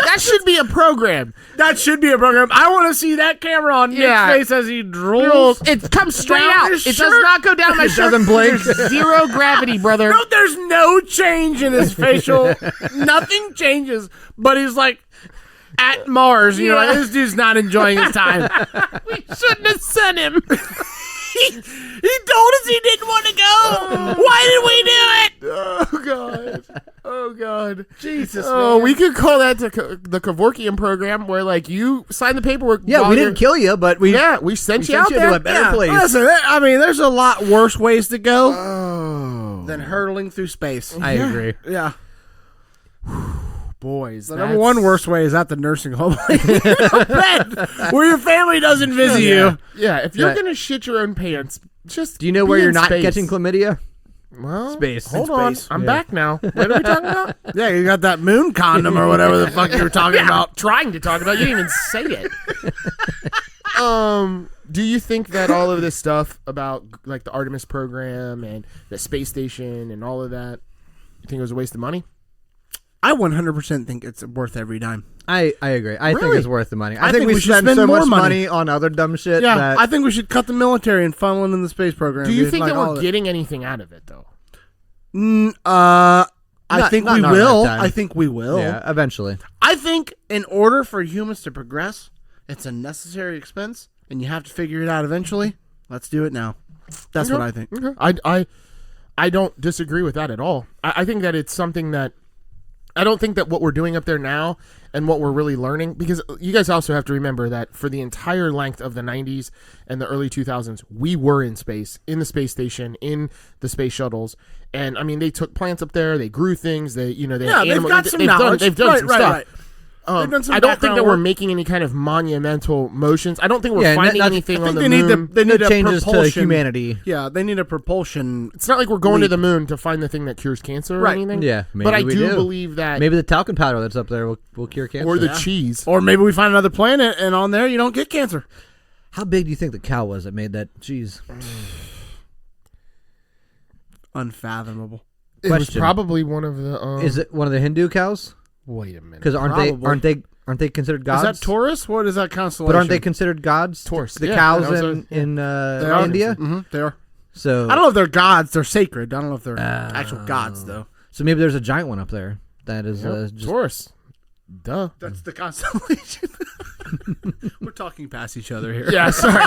That should be a program. That should be a program. I want to see that camera on Nick's Yeah. face as he drools. It comes straight Down out. his It does shirt. not go down my shirt. doesn't blink. There's zero gravity, brother. No, there's no change in his facial. Nothing changes. But he's like at Mars. You know, Yeah. this dude's not enjoying his time. We shouldn't have sent him. He told us he didn't want to go. Why did we do it? Oh God! Oh God! Jesus. Oh, man. we could call that the Kevorkian program, where like you sign the paperwork. Yeah, while we you're- didn't kill you, but we we sent you sent out you to there. a better Yeah, place. listen, I mean, there's a lot worse ways to go Oh, than hurtling through space. I agree. Yeah. boys! The number one worst way is at the nursing home. Bed, where your family doesn't visit you. Yeah, if you're Yeah. gonna shit your own pants, just Do you know be where in you're not space. catching chlamydia? Well, Space. Hold In on, space. I'm Yeah. back now. What are we talking about? Yeah, you got that moon condom or whatever the fuck you were talking about. Trying to talk about. You didn't even say it. Do you think that all of this stuff about like the Artemis program and the space station and all of that, you think it was a waste of money? I 100% think it's worth every dime. I agree. I think it's worth the money. I think we should spend spend so more much money. money on other dumb shit. Yeah, that, I think we should cut the military and funnel it in the space program. Do you dude. think Like, that all we're of it. getting anything out of it though? I think not we in our will. lifetime. I think we will. yeah, eventually. I think in order for humans to progress, it's a necessary expense, and you have to figure it out eventually. Let's do it now. That's what I think. Okay. I don't disagree with that at all. I think that it's something that I don't think that what we're doing up there now and what we're really learning, because you guys also have to remember that for the entire length of the 90s and the early 2000s, we were in space, in the space station, in the space shuttles. And I mean, they took plants up there, they grew things, they had They've animals, got some knowledge. they've done some stuff. Right. They've done some I don't think background that we're work. making any kind of monumental motions. I don't think we're finding anything I on think the they moon. need they need No a changes to propulsion. humanity. Yeah, they need a propulsion. It's not like we're going to the moon to find the thing that cures cancer or Right. anything. Yeah, but maybe I we do do. believe that, Maybe the talcum powder that's up there will cure cancer. or the cheese. Or maybe we find another planet, and on there you don't get cancer. How big do you think the cow was that made that cheese? Unfathomable. It was Question. probably one of the. Is it one of the Hindu cows? Wait a minute. Because Probably. aren't they considered gods? Is that Taurus? What is that constellation? But aren't they considered gods? Taurus. The Yeah, cows that was in They are. India. Mm-hmm, they are. So I don't know if they're gods. They're sacred. I don't know if they're actual gods, though. So maybe there's a giant one up there that is just Taurus. Duh. That's the constellation. We're talking past each other here. Yeah, sorry.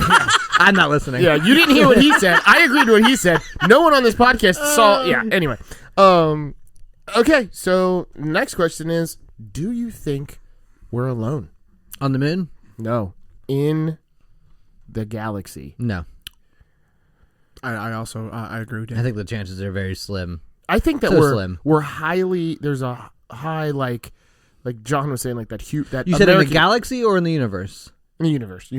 I'm not listening. Yeah, you didn't hear what he said. I agreed to what he said. No one on this podcast saw. Yeah. Anyway. Okay. So next question is: do you think we're alone? On the moon? No. In the galaxy. No. I also I agree with you. I think the chances are very slim. I think that So we're slim. we're highly. There's a high like John was saying, like that huge. That You said in the American- galaxy or in the universe? in the universe.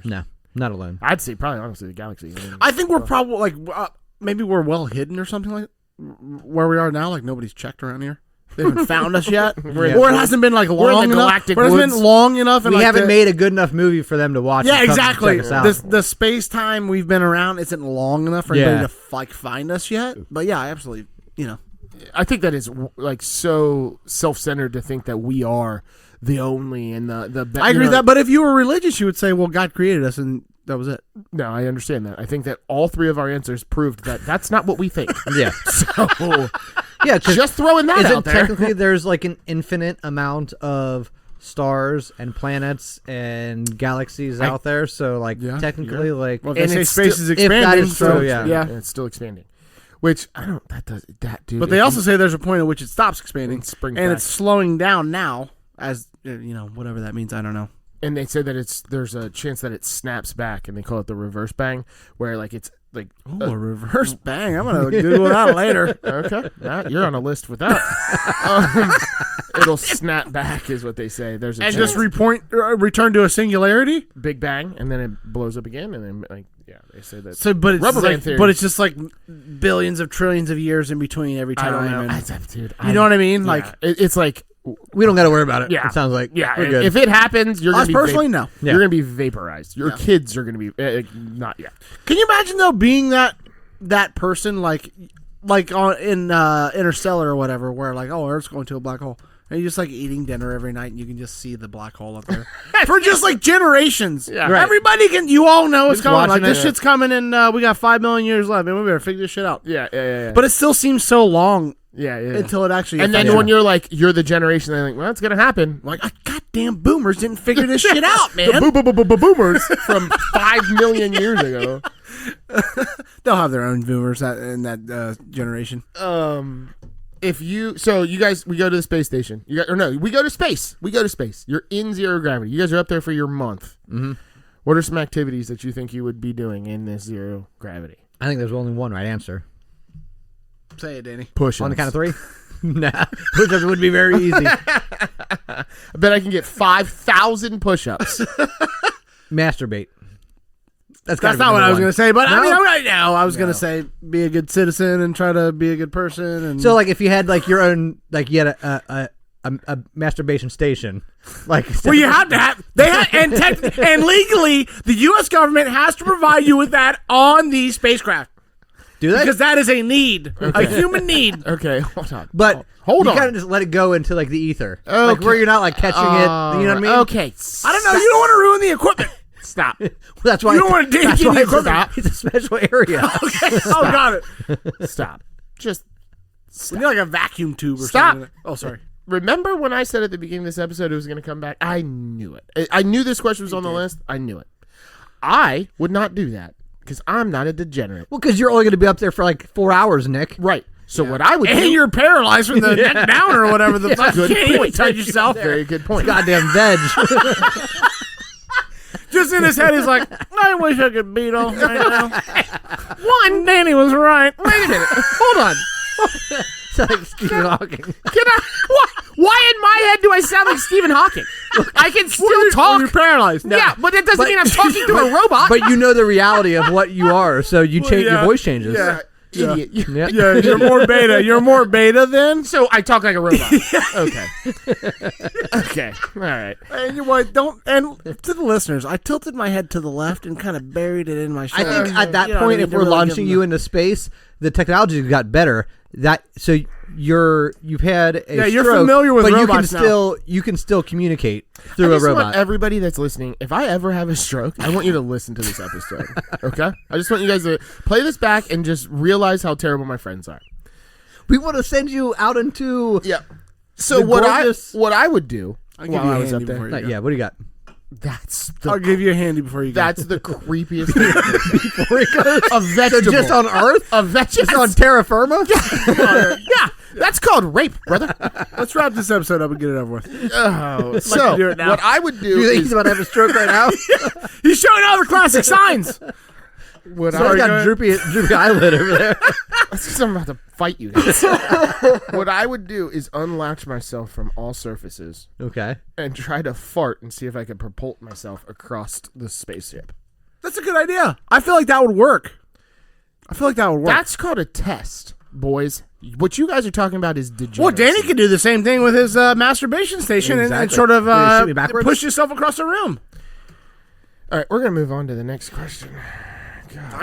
No, not alone. I'd say probably honestly the galaxy. I think we're probably like maybe we're well hidden or something like where we are now. Like nobody's checked around here. They haven't found us yet, or it hasn't been like We're in long the enough. galactic Or it hasn't woods. been long enough. And We like haven't the- made a good enough movie for them to watch. Yeah, and come exactly. Check us out. The space time we've been around isn't long enough for Yeah. anybody to like find us yet. But yeah, absolutely. You know, I think that is like so self-centered to think that we are the only and the. I agree with that. But if you were religious, you would say, "Well, God created us, and that was it." No, I understand that. I think that all three of our answers proved that that's not what we think. Yeah. So Yeah, 'cause just throwing that isn't out there. technically there's like an infinite amount of stars and planets and galaxies out there, so like Yeah, technically like Well, And they say it's space still- is if that expanding. is so, true, yeah. And it's still expanding. Which I don't. That does that dude. But they also say there's a point at which it stops expanding, It springs and back. it's slowing down now. As whatever that means, I don't know. and they say that there's a chance that it snaps back, and they call it the reverse bang, where like it's like A reverse bang. I'm gonna Google that later. okay, you're on a list with that. It'll snap back, is what they say. There's a And chance. just return to a singularity. Big bang, and then it blows up again, and then like they say that. So, but it's Rubber band like, theory. but it's just like billions of trillions of years in between every I time. don't know, and- dude. you know what I mean? Yeah, Like it's like we don't got to worry about it. Yeah. It sounds like yeah. we're good. If it happens, you're us gonna be personally, no. Yeah. You're gonna be vaporized. Your Yeah. kids are gonna be not yet. Can you imagine though being that person like on in Interstellar or whatever, where like Earth's going to a black hole, and you're just like eating dinner every night, and you can just see the black hole up there for just like generations. Yeah. Right. Everybody can. You all know it's Just coming. Like watching this it. shit's coming, and we got 5 million years left, and we better figure this shit out. Yeah. But it still seems so long yeah. until it actually. And then affects when you. you're the generation, they're like, well, it's gonna happen. like, goddamn boomers didn't figure this shit out, man. The boomers from 5 million years ago. They'll have their own boomers in that generation. If you guys, we go to the space station. We go to space. You're in zero gravity. You guys are up there for your month. Mm-hmm. What are some activities that you think you would be doing in this zero gravity? I think there's only one right answer. Say it, Danny. Push On the count of 3? Nah, push-ups would be very easy. I bet I can get 5,000 push-ups. Masturbate. That's That's not what I was going to say, but I No? mean, right now, I was going to say be a good citizen and try to be a good person. And So, like, if you had like your own, like, you had a masturbation station. Like, Well, you have to have and legally, the U.S. government has to provide you with that on the spacecraft do they? because that is a need, a human need. Okay, hold on. But Hold you on. kind of just let it go into like the ether, like Okay. where you're not like catching it. You know what I mean? Okay. I don't know. You don't want to ruin the equipment. Stop. Well, that's why You don't want to dig that's in why the it's equipment. it's a special area. Okay. Oh, got it. Stop. Just You need like a vacuum tube or Stop. something. Oh, sorry. remember when I said at the beginning of this episode it was going to come back? I knew it. I knew this question was on the list. I knew it. I would not do that because I'm not a degenerate. Well, because you're only going to be up there for like 4 hours, Nick. Right. So what I would And do... you're paralyzed from the neck down or whatever the fuck. You Good can't even point. touch yourself. Very good point. Goddamn veg. Just in his head, he's like, I wish I could beat off right now. One, Danny was right. Wait a minute. Hold on. It's like Stephen Hawking. Can I? Why in my head do I sound like Stephen Hawking? I can still talk. You're paralyzed. Yeah, but that doesn't mean I'm talking to a robot. But you know the reality of what you are, so you change yeah. your voice changes. Yeah. Idiot. Yeah. Yeah, you're more beta. You're more beta then. So I talk like a robot. Okay. Okay. All right. And you what? Don't. And to the listeners, I tilted my head to the left and kind of buried it in my I shoulder. think at that You know what I point, mean? if To we're really launching give you them into space, the technology got better. So you've had a Yeah, you're stroke, familiar with but robots now. you can still communicate I through a just robot. want everybody that's listening, if I ever have a stroke, I want you to listen to this episode. Okay? I just want you guys to play this back and just realize how terrible my friends are. We want to send you out into Yeah. So The what gorgeous- I would do I'll give while you a I was handy up there, before you go. yeah. What do you got? that's I'll the give you a handy before you go. that's the creepiest thing. A vegetable. Just on Earth? A vegetable. Just on terra firma? Yeah, that's called rape, brother. Let's wrap this episode up and get it over with. Oh, so do it now. what I would do You think is he's about to have a stroke right now? He's showing all the classic signs. what He's got droopy eyelid over there. I'm about to fight you guys. What I would do is unlatch myself from all surfaces Okay. and try to fart and see if I could propel myself across the spaceship. That's a good idea. I feel like that would work. That's called a test, boys. What you guys are talking about is degeneracy. Well, Danny could do the same thing with his masturbation station and Exactly. sort of Can you shoot me backwards? push yourself across the room. All right, we're gonna move on to the next question.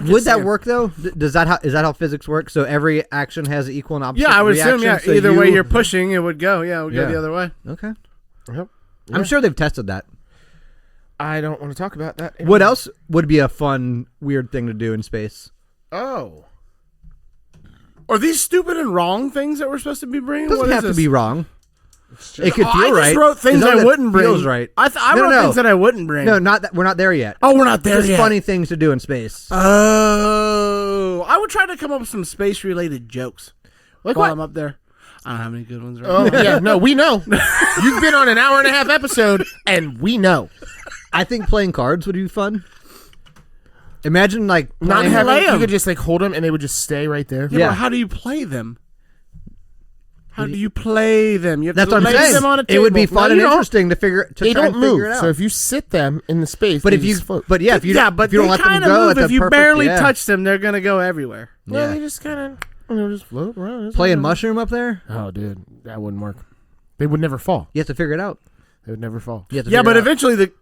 Would that work though? Is that how physics works? So every action has equal and opposite Yeah, I would assume. reaction? Yeah, So either way you- you're pushing, it would go. Yeah, it would go Yeah. the other way. Okay. Yep. I'm sure they've tested that. I don't want to talk about that. What else would be a fun, weird thing to do in space? Oh, Are these stupid and wrong things that we're supposed to be bringing? It doesn't What is have to this? be wrong. It could Oh, feel I right. just wrote things As long I as it wouldn't bring. Feels right. I wrote No. things that I wouldn't bring. No, not that. We're not there yet. Oh, we're not there Just yet. funny things to do in space. Oh, I would try to come up with some space-related jokes. like While what? I'm up there. I don't have any good ones right Oh now. yeah, no, we know. You've been on an hour and a half episode, and we know. I think playing cards would be fun. Imagine like Not playing- having play you 'em. could just like hold them and they would just stay right there. Yeah, Yeah. but how do you play them? How do you play them? You have That's to what I'm lay saying. them on a It would be table. fun No, and you don't. interesting to They try don't and move. figure it out. So if you sit them in the space, but they if you, just float. but yeah, if you, yeah, but if you don't they let them kind of go, move. at the If you perfect- barely yeah. touch them, they're gonna go everywhere. well, Yeah. they just kind of just float around. It's Playing not- mushroom up there, Oh, dude, that wouldn't work. They would never fall. you have to figure it out. They would never fall. You have to Yeah, figure but it out. eventually it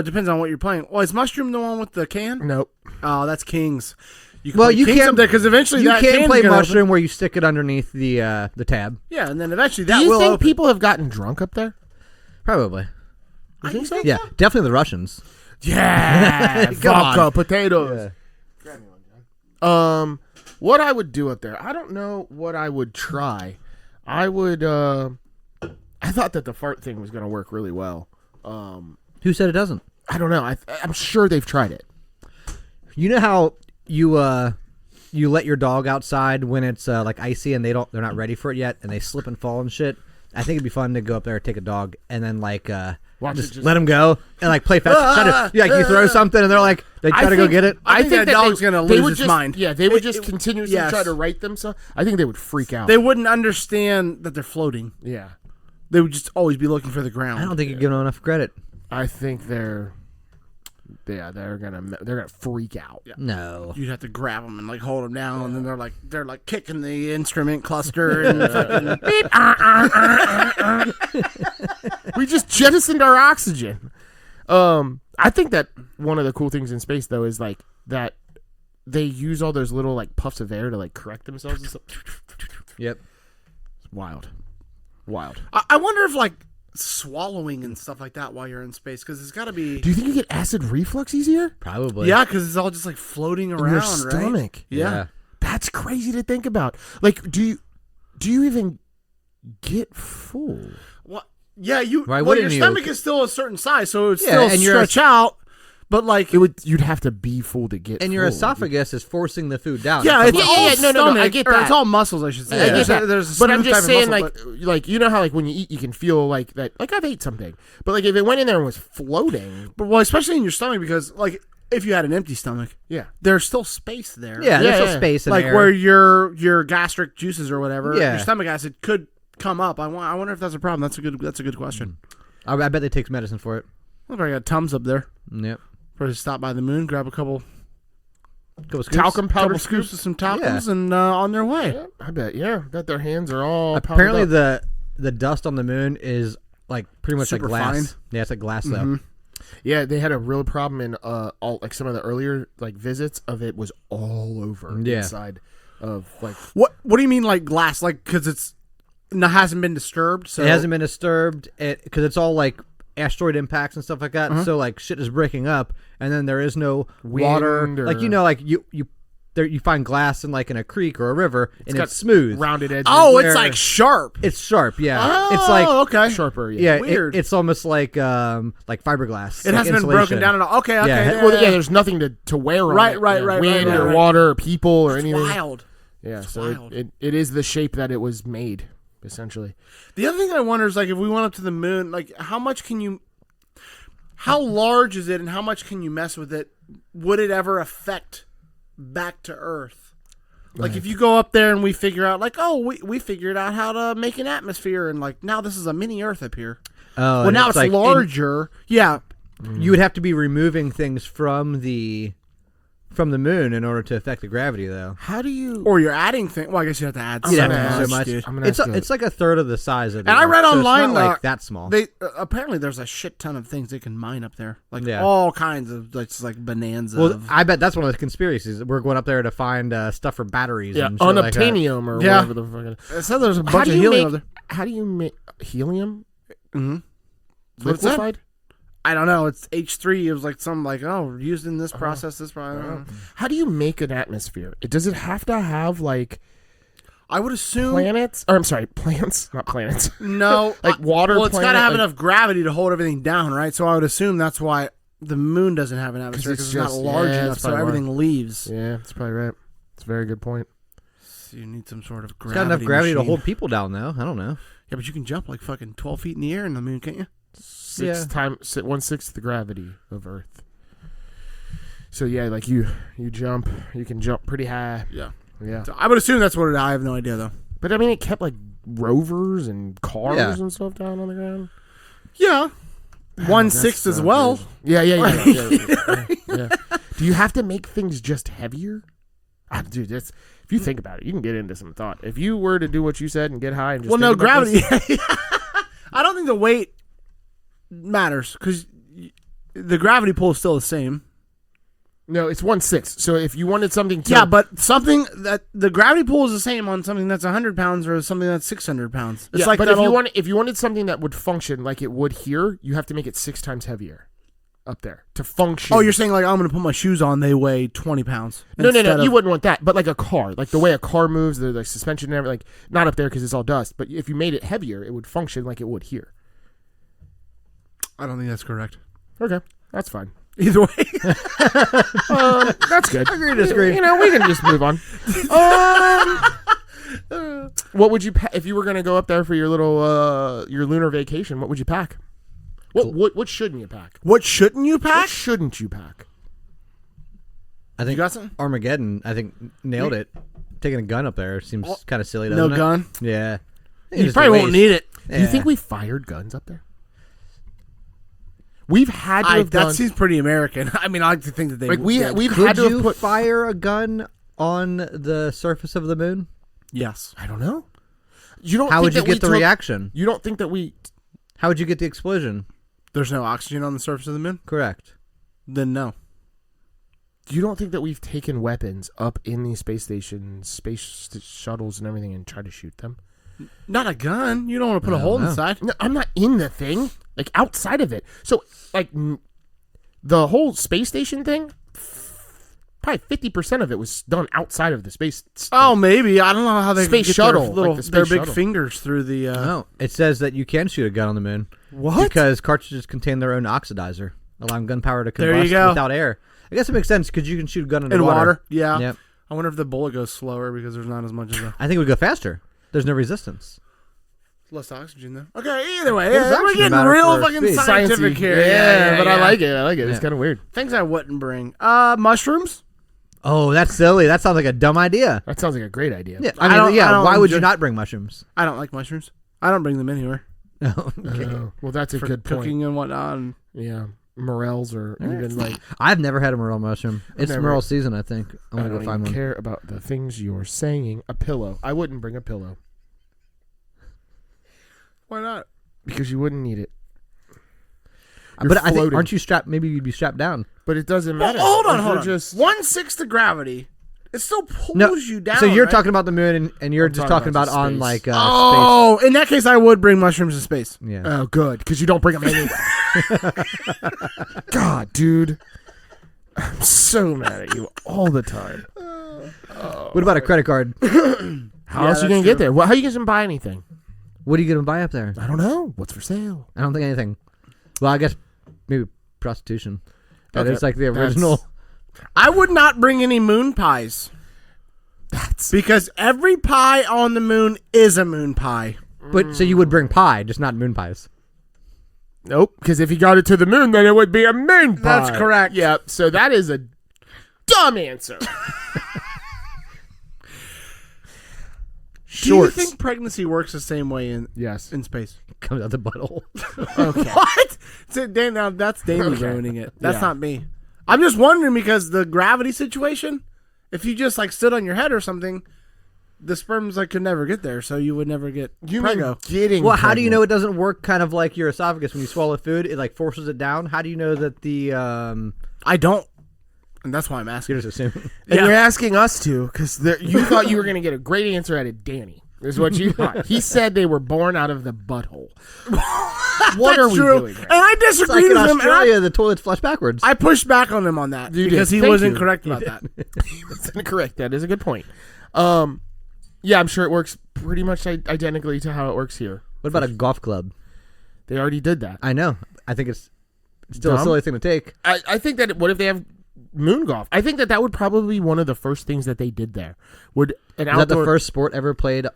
depends on what you're playing. Well, is mushroom the one with the can? Nope. Oh, that's Kings. You Well, play you Kings can't- up there because eventually you that can can's play gonna mushroom open. where you stick it underneath the tab. Yeah, and then eventually Do that you will think open. people have gotten drunk up there? Probably. You think so? Yeah, definitely the Russians. Yeah. Come vodka, on. potatoes. What I would do up there, I don't know what I would try. I would, I thought that the fart thing was going to work really well. Who said it doesn't? I don't know. I'm sure they've tried it. You know how you let your dog outside when it's like icy and they're not ready for it yet and they slip and fall and shit. I think it'd be fun to go up there, take a dog, and then like Watch just it just- let them go and like play fast. You throw something and they're like they try to go get it. I think that dog's gonna they lose would its just- mind. Yeah, they would just continuously yes. try to right themselves. I think they would freak out. They wouldn't understand that they're floating. yeah. They would just always be looking for the ground. I don't think you're giving them enough credit. I think they're they're gonna freak out. Yeah. No. You'd have to grab them and like hold them down, and then they're like kicking the instrument cluster and fucking beep. We just jettisoned our oxygen. I think that one of the cool things in space though is like that they use all those little like puffs of air to like correct themselves and stuff. Yep. It's wild. I wonder if like swallowing and stuff like that while you're in space, because it's got to be. Do you think you get acid reflux easier? Probably. Yeah, because it's all just like floating around, In your right? stomach. Yeah. That's crazy to think about. Like, do you even get full? Well, yeah, Why well, your wouldn't you? stomach is still a certain size, so it would Yeah, still and you're stretch out. But like, You'd have to be full to get And full. your esophagus is forcing the food down. yeah, it's all no, stomach, I get or that. it's all muscles, I should say. I get that. There's a But I'm smooth just type of saying, muscle, like you know how like when you eat, you can feel like that. Like I've ate something, but like if it went in there and was floating, but well, especially in your stomach, because like if you had an empty stomach, yeah, there's still space there. Yeah, there's Yeah, still space in like there. where your gastric juices or whatever, Yeah. your stomach acid could come up. I wonder if that's a problem. That's a good question. I bet they take medicine for it. Well, I got Tums up there. Yep. Probably stop by the moon, grab a couple Couple scoops. talcum powder couple scoops of some talcums, Yeah. and on their way. Yeah, I bet. Yeah, that their hands are all Apparently powdered up. the dust on the moon is like pretty much Super like glass. fine. Yeah, it's like glass Mm-hmm. though. Yeah, they had a real problem in all like some of the earlier like visits of it was all over Yeah. inside of like What do you mean like glass? Like because hasn't been disturbed. So It hasn't been disturbed because it's all like asteroid impacts and stuff like that. So like shit is breaking up, and then there is no water. Wind or- Like like you find glass in like in a creek or a river, and got it's smooth. rounded edges. Oh, Where- it's like sharp. It's sharp. Yeah. Oh, It's like okay. sharper. yeah. Weird. It's almost like fiberglass. It like hasn't been broken insulation. down at all. Okay. Okay. Yeah. Yeah, Well, yeah, there's nothing to wear on Right, it. right, Yeah. right, Wind right, or right. water or people or It's anything. wild. Yeah, It's so wild. it is the shape that it was made, essentially. The other thing I wonder is like if we went up to the moon, like how large is it, and how much can you mess with it? Would it ever affect back to Earth? Like if you go up there and we figure out like, oh, we figured out how to make an atmosphere, and like now this is a mini Earth up here. Oh, Well, and now it's like larger. Yeah. you would have to be removing things from the moon in order to affect the gravity, though. How do you? Or you're adding things. Well, I guess you have to add You'd so have to add much, so much. dude. I'm gonna It's ask it's like a third of the size of the And I Earth, read so online it's not like that that small. They apparently there's a shit ton of things they can mine up there, like Yeah. all kinds of like bonanza. Well, of, I bet that's one of the conspiracies. We're going up there to find stuff for batteries. Yeah, and shit like that. unobtainium or Yeah. whatever the fuck. It is. it said there's a How bunch do of you helium make? up How do you make helium? there. Mm-hmm. What's that? Liquefied? I don't know. It's H3. It was like some like used in this process. This process. I don't know. How do you make an atmosphere? Does it have to have like I would assume planets? Or I'm sorry, plants, not planets. no, Like water Well, it's got to planet, have like- enough gravity to hold everything down, right? So I would assume that's why the moon doesn't have an atmosphere it's because it's, not large yeah, enough, it's so probably everything leaves. Yeah, that's probably right. It's a very good point. So you need some sort of It's gravity. got enough gravity to machine. hold people down, though. I don't know. Yeah, but you can jump like fucking 12 feet in the air in the moon, can't you? 1/6 the gravity of Earth. So yeah, like you jump, you can jump pretty high. Yeah. Yeah, So I would assume that's what it is. I have no idea though. but I mean, it kept like rovers and cars Yeah. and stuff down on the ground. Yeah. That's 1/6 as so well. crazy. Yeah. Do you have to make things just heavier? Dude, if you think about it, you can get into some thought. If you were to do what you said and get high and just Well, no, think about gravity. this- I don't think the weight matters because the gravity pull is still the same. No, it's 1/6. So if you wanted something to Yeah, but something that the gravity pull is the same on something that's 100 pounds or something that's 600 pounds. It's yeah, like but that if you wanted something that would function like it would here, you have to make it 6 times heavier up there to function. Oh, you're saying like I'm going to put my shoes on, they weigh 20 pounds. No, instead you of- wouldn't want that. But like a car, like the way a car moves, the like suspension and everything, like not up there because it's all dust. But if you made it heavier, it would function like it would here. I don't think that's correct. Okay, that's fine. Either way. That's good. Agree to disagree. You know, we can just move on. What would you pack if you were going to go up there for your little your lunar vacation? What would you pack? What shouldn't you pack? What shouldn't you What pack? shouldn't you pack? I think You got something? Armageddon. I think nailed it. Taking a gun up there seems kind of silly. No Doesn't it? gun? Yeah. You probably won't need it. Do you think we fired guns up there? We've had to have that done. seems pretty American. I mean, I like to think that they Like we've Could had to you have put. fire a gun on the surface of the moon? Yes. I don't know. You don't. How think would you that we get the took- reaction? You don't think that we? How would you get the explosion? There's no oxygen on the surface of the moon? Correct. Then no. You don't think that we've taken weapons up in these space stations, shuttles, and everything, and tried to shoot them? Not a gun. You don't want to put a hole know. inside. No, I'm not in the thing. Like outside of it. So like the whole space station thing. Probably 50% of it was done outside of the space. Oh, maybe. I don't know how they Space could get shuttle, their, little, like the space their big shuttle. fingers through the. No, it says that you can shoot a gun on the moon. What? Because cartridges contain their own oxidizer, allowing gunpowder to There you combust go. without air. I guess it makes sense because you can shoot a gun in water. Yeah. Yep. I wonder if the bullet goes slower because there's not as much of a I think it would go faster. There's no resistance. less oxygen though. Okay. Either way, What does yeah, we're oxygen getting matter real for fucking speed? scientific Sciencey. here. Yeah, but I yeah. like it. I like it. It's Yeah. kind of weird. Things I wouldn't bring. Mushrooms. Oh, that's silly. That sounds like a dumb idea. That sounds like a great idea. Yeah, I I don't- mean, yeah. I don't Why would you enjoy- not bring mushrooms? I don't like mushrooms. I don't bring them anywhere Okay. Well, that's a for good cooking point. and whatnot. And Yeah, morels or even like I've never had a morel mushroom. It's never- morel season, I think. I'm I gonna don't go find even one. care about the things you're saying. A pillow. I wouldn't bring a pillow why not? because you wouldn't need it. You're But I think floating. aren't you strapped? Maybe you'd be strapped down. But it doesn't Well, matter. hold on, If hold you're on. Just 1/6 of gravity. It still pulls No, you down. so you're right? talking about the moon, and you're I'm just talking talking about about on space. like Oh, in that case, I would bring mushrooms to space. space. Yeah. oh, good because you don't bring them anywhere. God, dude, I'm so mad at you all the time. What about a credit card? How Yeah, else are you that's gonna true. get there? Well, how are you gonna buy anything? What are you gonna buy up there? I don't know. What's for sale? I don't think anything. Well, I guess maybe prostitution. That is Okay, like the that's- original. I would not bring any moon pies That's because every pie on the moon is a moon pie. But so you would bring pie, just not moon pies. nope. Because if you got it to the moon, then it would be a moon pie. That's correct. Yep. So that is a dumb answer. Do you Shorts. think pregnancy works the same way in Yes. space? Comes out the butthole. Okay. What? So, Dan, now that's Danny Okay. ruining it. That's Yeah. not me. I'm just wondering because the gravity situation. If you just like stood on your head or something, the sperms like could never get there, so you would never get You mean prego. getting? Well, how do you know pregnant. it doesn't work? Kind of like your esophagus when you swallow food, it like forces it down. How do you know that the? I don't, and that's why I'm asking. You're just assuming. And Yeah. you're asking us to because you thought you were going to get a great answer out of Danny. Is what you thought. He said they were born out of the butthole. What are we True. doing here? And I It's disagreed like in with him. And Australia, the toilets flush backwards. I pushed back on him on that You because did. he Thank was you. incorrect about that. That's incorrect. That is a good point. Yeah, I'm sure it works pretty much identically to how it works here. What about a golf club? They already did that. I know. I think it's still a Dumb? silly thing to take. I think that what if they have moon golf? I think that would probably be one of the first things that they did there. Would an Is that the outdoor? first sport ever played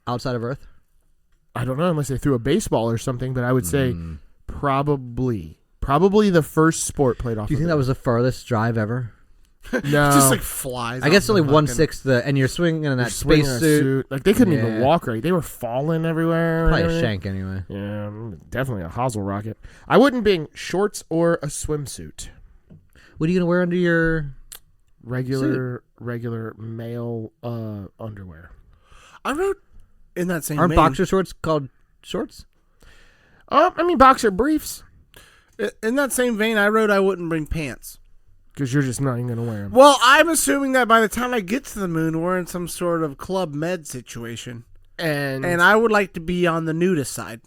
outside of Earth? I don't know unless they threw a baseball or something, but I would say probably the first sport played off. Do you think that was the farthest drive ever? no? Just like flies. I guess off only the 1/6 and you're swinging in that swinging space a suit. Like they couldn't even Yeah. walk right. They were falling everywhere. and Probably a everything. shank anyway. Yeah, definitely a hosel rocket. I wouldn't bring shorts or a swimsuit. What are you gonna wear under your? Regular male underwear. I wrote in that same Aren't vein, boxer shorts called shorts? I mean boxer briefs in that same vein, I wrote I wouldn't bring pants. because you're just not even gonna wear them. Well, I'm assuming that by the time I get to the moon, we're in some sort of Club Med situation, And I would like to be on the nudist side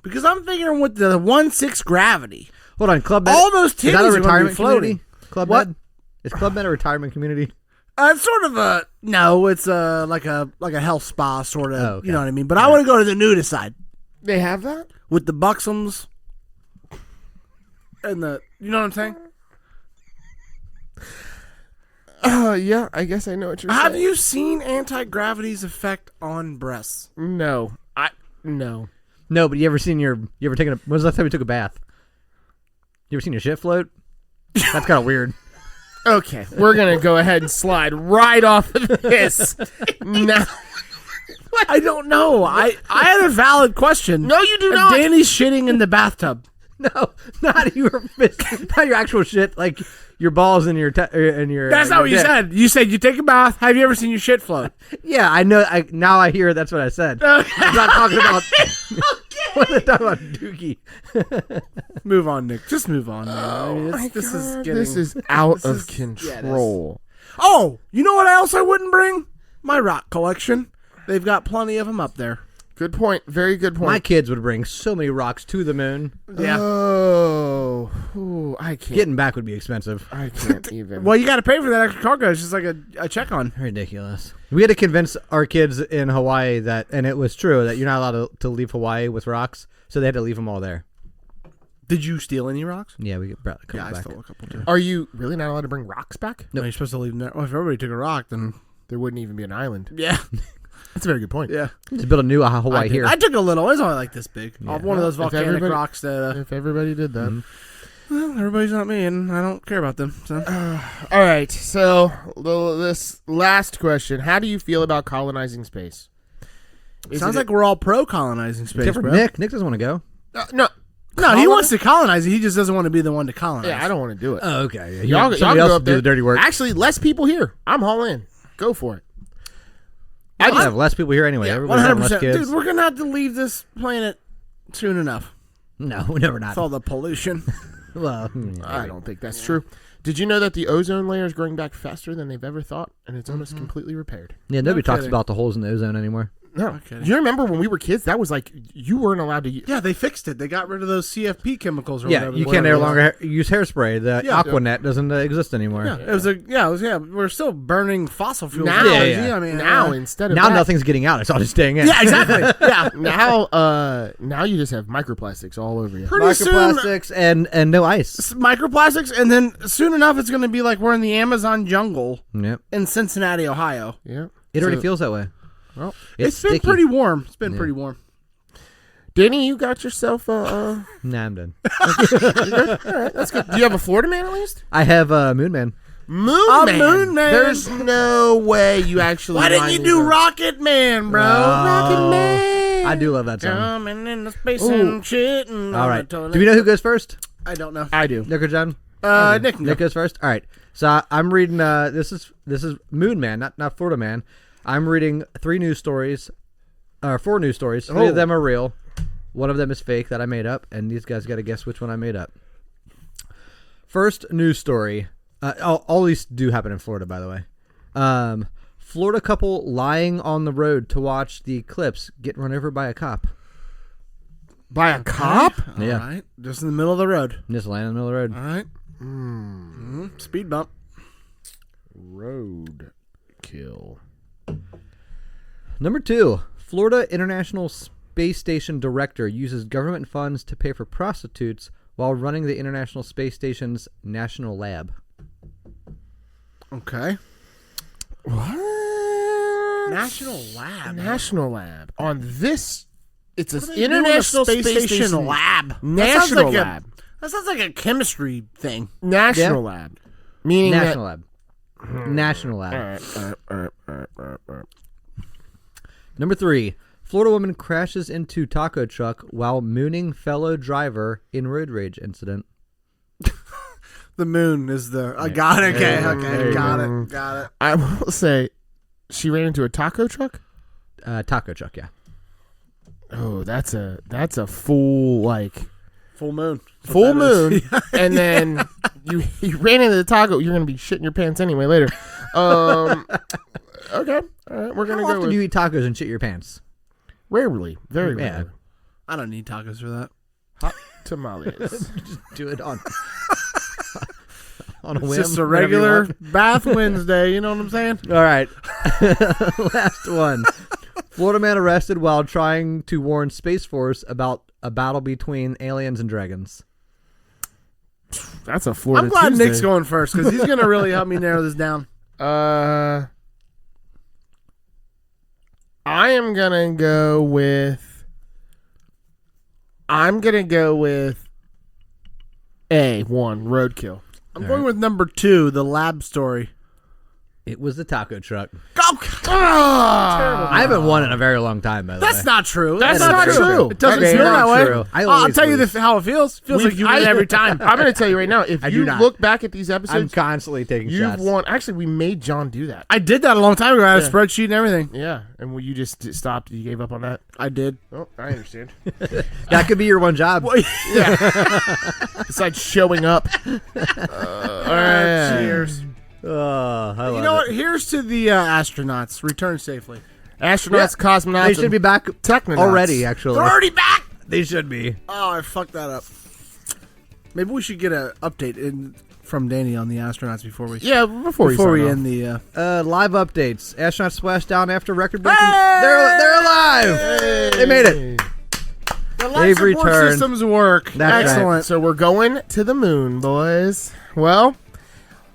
because I'm figuring with the 1/6 gravity, Hold on, Club Med. all those Is titties that are a going to retirement be floating. community? Club What? Med? Is Club Med a retirement community? It's sort of a no. It's like a health spa sort of. Oh, okay. You know what I mean. But I want to go to the nudist side they have that. with the buxoms and the. You know what I'm saying? Yeah, I guess I know what you're Have saying. you seen anti-gravity's effect on breasts? No, no. No, but you ever taken when was the last time you took a bath? You ever seen your shit float? That's kind of weird. Okay, we're gonna go ahead and slide right off of this. Now, I don't know. I had a valid question. no, you do If not. Danny's shitting in the bathtub. No, not your not your actual shit. Like your balls and your That's not what you dick. said. You said you take a bath. Have you ever seen your shit float? Yeah, I know. Now I hear that's what I said. I'm not talking about. What are they talking about, Dookie? Move on, Nick. Just move on. Man. I mean, This is out of control. Oh, you know what else I wouldn't bring? My rock collection. They've got plenty of them up there. Good point. Very good point. My kids would bring so many rocks to the moon. Yeah. Oh, ooh, I can't. Getting back would be expensive. I can't even. Well, you got to pay for that extra cargo. It's just like a check on. Ridiculous. We had to convince our kids in Hawaii that, and it was true, that you're not allowed to leave Hawaii with rocks, so they had to leave them all there. Did you steal any rocks? Yeah, we brought a couple Yeah, back. I stole a couple too. Are you really not allowed to bring rocks back? No, you're supposed to leave them there. Well, if everybody took a rock, then There wouldn't even be an island. yeah, That's a very good point. yeah. Just build a new Hawaii here. I took a little. It was only like this big. Off one of those If volcanic everybody- rocks that. If everybody did that. Well, everybody's not me, and I don't care about them. So. All right. So this last question: how do you feel about colonizing space? Sounds like we're all pro colonizing space, Except for bro. Nick. Nick doesn't want to go. No. No, he wants to colonize it. He just doesn't want to be the one to colonize. Yeah, I don't want to do it. Oh, okay. Y'all Somebody go else up do there. the dirty work. Actually, less people here. I'm all in. Go for it. I just have less people here anyway. Yeah, Everybody's having less 100%. kids. Dude, we're gonna have to leave this planet soon enough. No, never not. With all the pollution. Well, I don't think that's true. Did you know that the ozone layer is growing back faster than they've ever thought, and it's almost completely repaired? yeah, nobody talks kidding. about the holes in the ozone anymore. No. kidding. Do you remember when we were kids? That was like you weren't allowed to. Yeah, they fixed it. They got rid of those CFP chemicals or Yeah, whatever. you can't no longer use hairspray. The Yeah. Aquanet doesn't exist anymore. Yeah, it was. We're still burning fossil fuels. Now, for Yeah, energy. yeah. I mean, Now instead of Now that, nothing's getting out. It's all just staying in. yeah, exactly. Yeah, now you just have microplastics all over you. pretty soon Microplastics and no ice. microplastics, and then soon enough it's going to be like we're in the Amazon jungle Yep. in Cincinnati, Ohio. Yeah. It already So- feels that way. Well, It's been sticky. pretty warm. It's been pretty warm. Danny, you got yourself Nah, I'm done. that's good. Do you have a Florida man at least? I have Moon Man. Moon Man. Moon Man. There's no way you actually. Why didn't you lined do it up. Rocket Man, bro? Rocket Man? I do love that song. Coming in the space Ooh. and shit. And All on right. the toilet. Do we know who goes first? I don't know. I do. Nick or John? Nick can go. Nick goes first. All right. So I'm reading. This is Moon Man, not Florida Man. I'm reading 4 news stories. 3 of them are real. One of them is fake that I made up, and these guys got to guess which one I made up. First news story. All these do happen in Florida, by the way. Florida couple lying on the road to watch the eclipse get run over by a cop. By a cop? All Yeah. right. Just in the middle of the road. Just lying in the middle of the road. All right. Speed bump. Road kill. Number 2, Florida International Space Station director uses government funds to pay for prostitutes while running the International Space Station's national lab. Okay. What? National Lab. National Lab. On this, it's an What are they doing in a International Space Station Lab. National Lab. That sounds like a chemistry thing. National Lab. Meaning National lab. National lab. Lab. Number 3, Florida woman crashes into taco truck while mooning fellow driver in road rage incident. The moon is the. I got it. Okay. There Okay. you Got go. it. Got it. I will say, she ran into a taco truck. Taco truck, yeah. Oh, that's a full Full moon. That's full what that moon, is. and then you ran into the taco. You're gonna be shitting your pants anyway later. Okay, all right, we're gonna How go often with do you eat tacos and shit your pants? rarely, very Yeah. rarely. I don't need tacos for that. Hot tamales. Just do it on a It's whim. just a whenever you regular want. bath Wednesday. You know what I'm saying? All right. Last one. Florida man arrested while trying to warn Space Force about a battle between aliens and dragons. That's a Florida. I'm glad Tuesday. Nick's going first because he's gonna really help me narrow this down. I am gonna go with. A1 roadkill. I'm going with number 2, the lab story. It was the taco truck. Ah! I haven't won in a very long time, by the way. That's not true. That's That not is true. It doesn't That's feel not that way. true. I I'll always tell you lose. how it feels. Feels like you win every time. I'm going to tell you right now. If I you do not. look back at these I'm episodes, constantly taking you've shots. won. Actually, we made John do that. I did that a long time ago. I had a Yeah. spreadsheet and everything. Yeah, and you just stopped. You gave up on that. I did. Oh, I understand. That could be your one job. Besides showing up. All right. Cheers. Oh, I love You know it. what? Here's to the astronauts. Return safely. Astronauts, cosmonauts, They should be back technonauts. already, actually. They're already back. They should be. Oh, I fucked that up. Maybe we should get an update from Danny on the astronauts before we before we sign off. end the. Live updates. Astronauts splashed down after record-breaking. Hey! They're alive. They made it. The life They've support returned. systems work. That's Excellent. right. So we're going to the moon, boys. Well,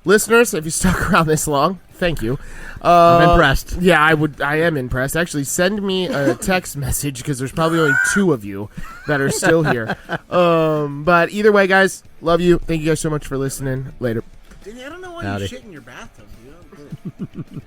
listeners, if you stuck around this long, thank you. I'm impressed. Yeah, I am impressed. Actually, send me a text message because there's probably only 2 of you that are still here. But either way, guys, love you. Thank you guys so much for listening. Later. Danny, I don't know why Howdy. you shit in your bathtub. You know?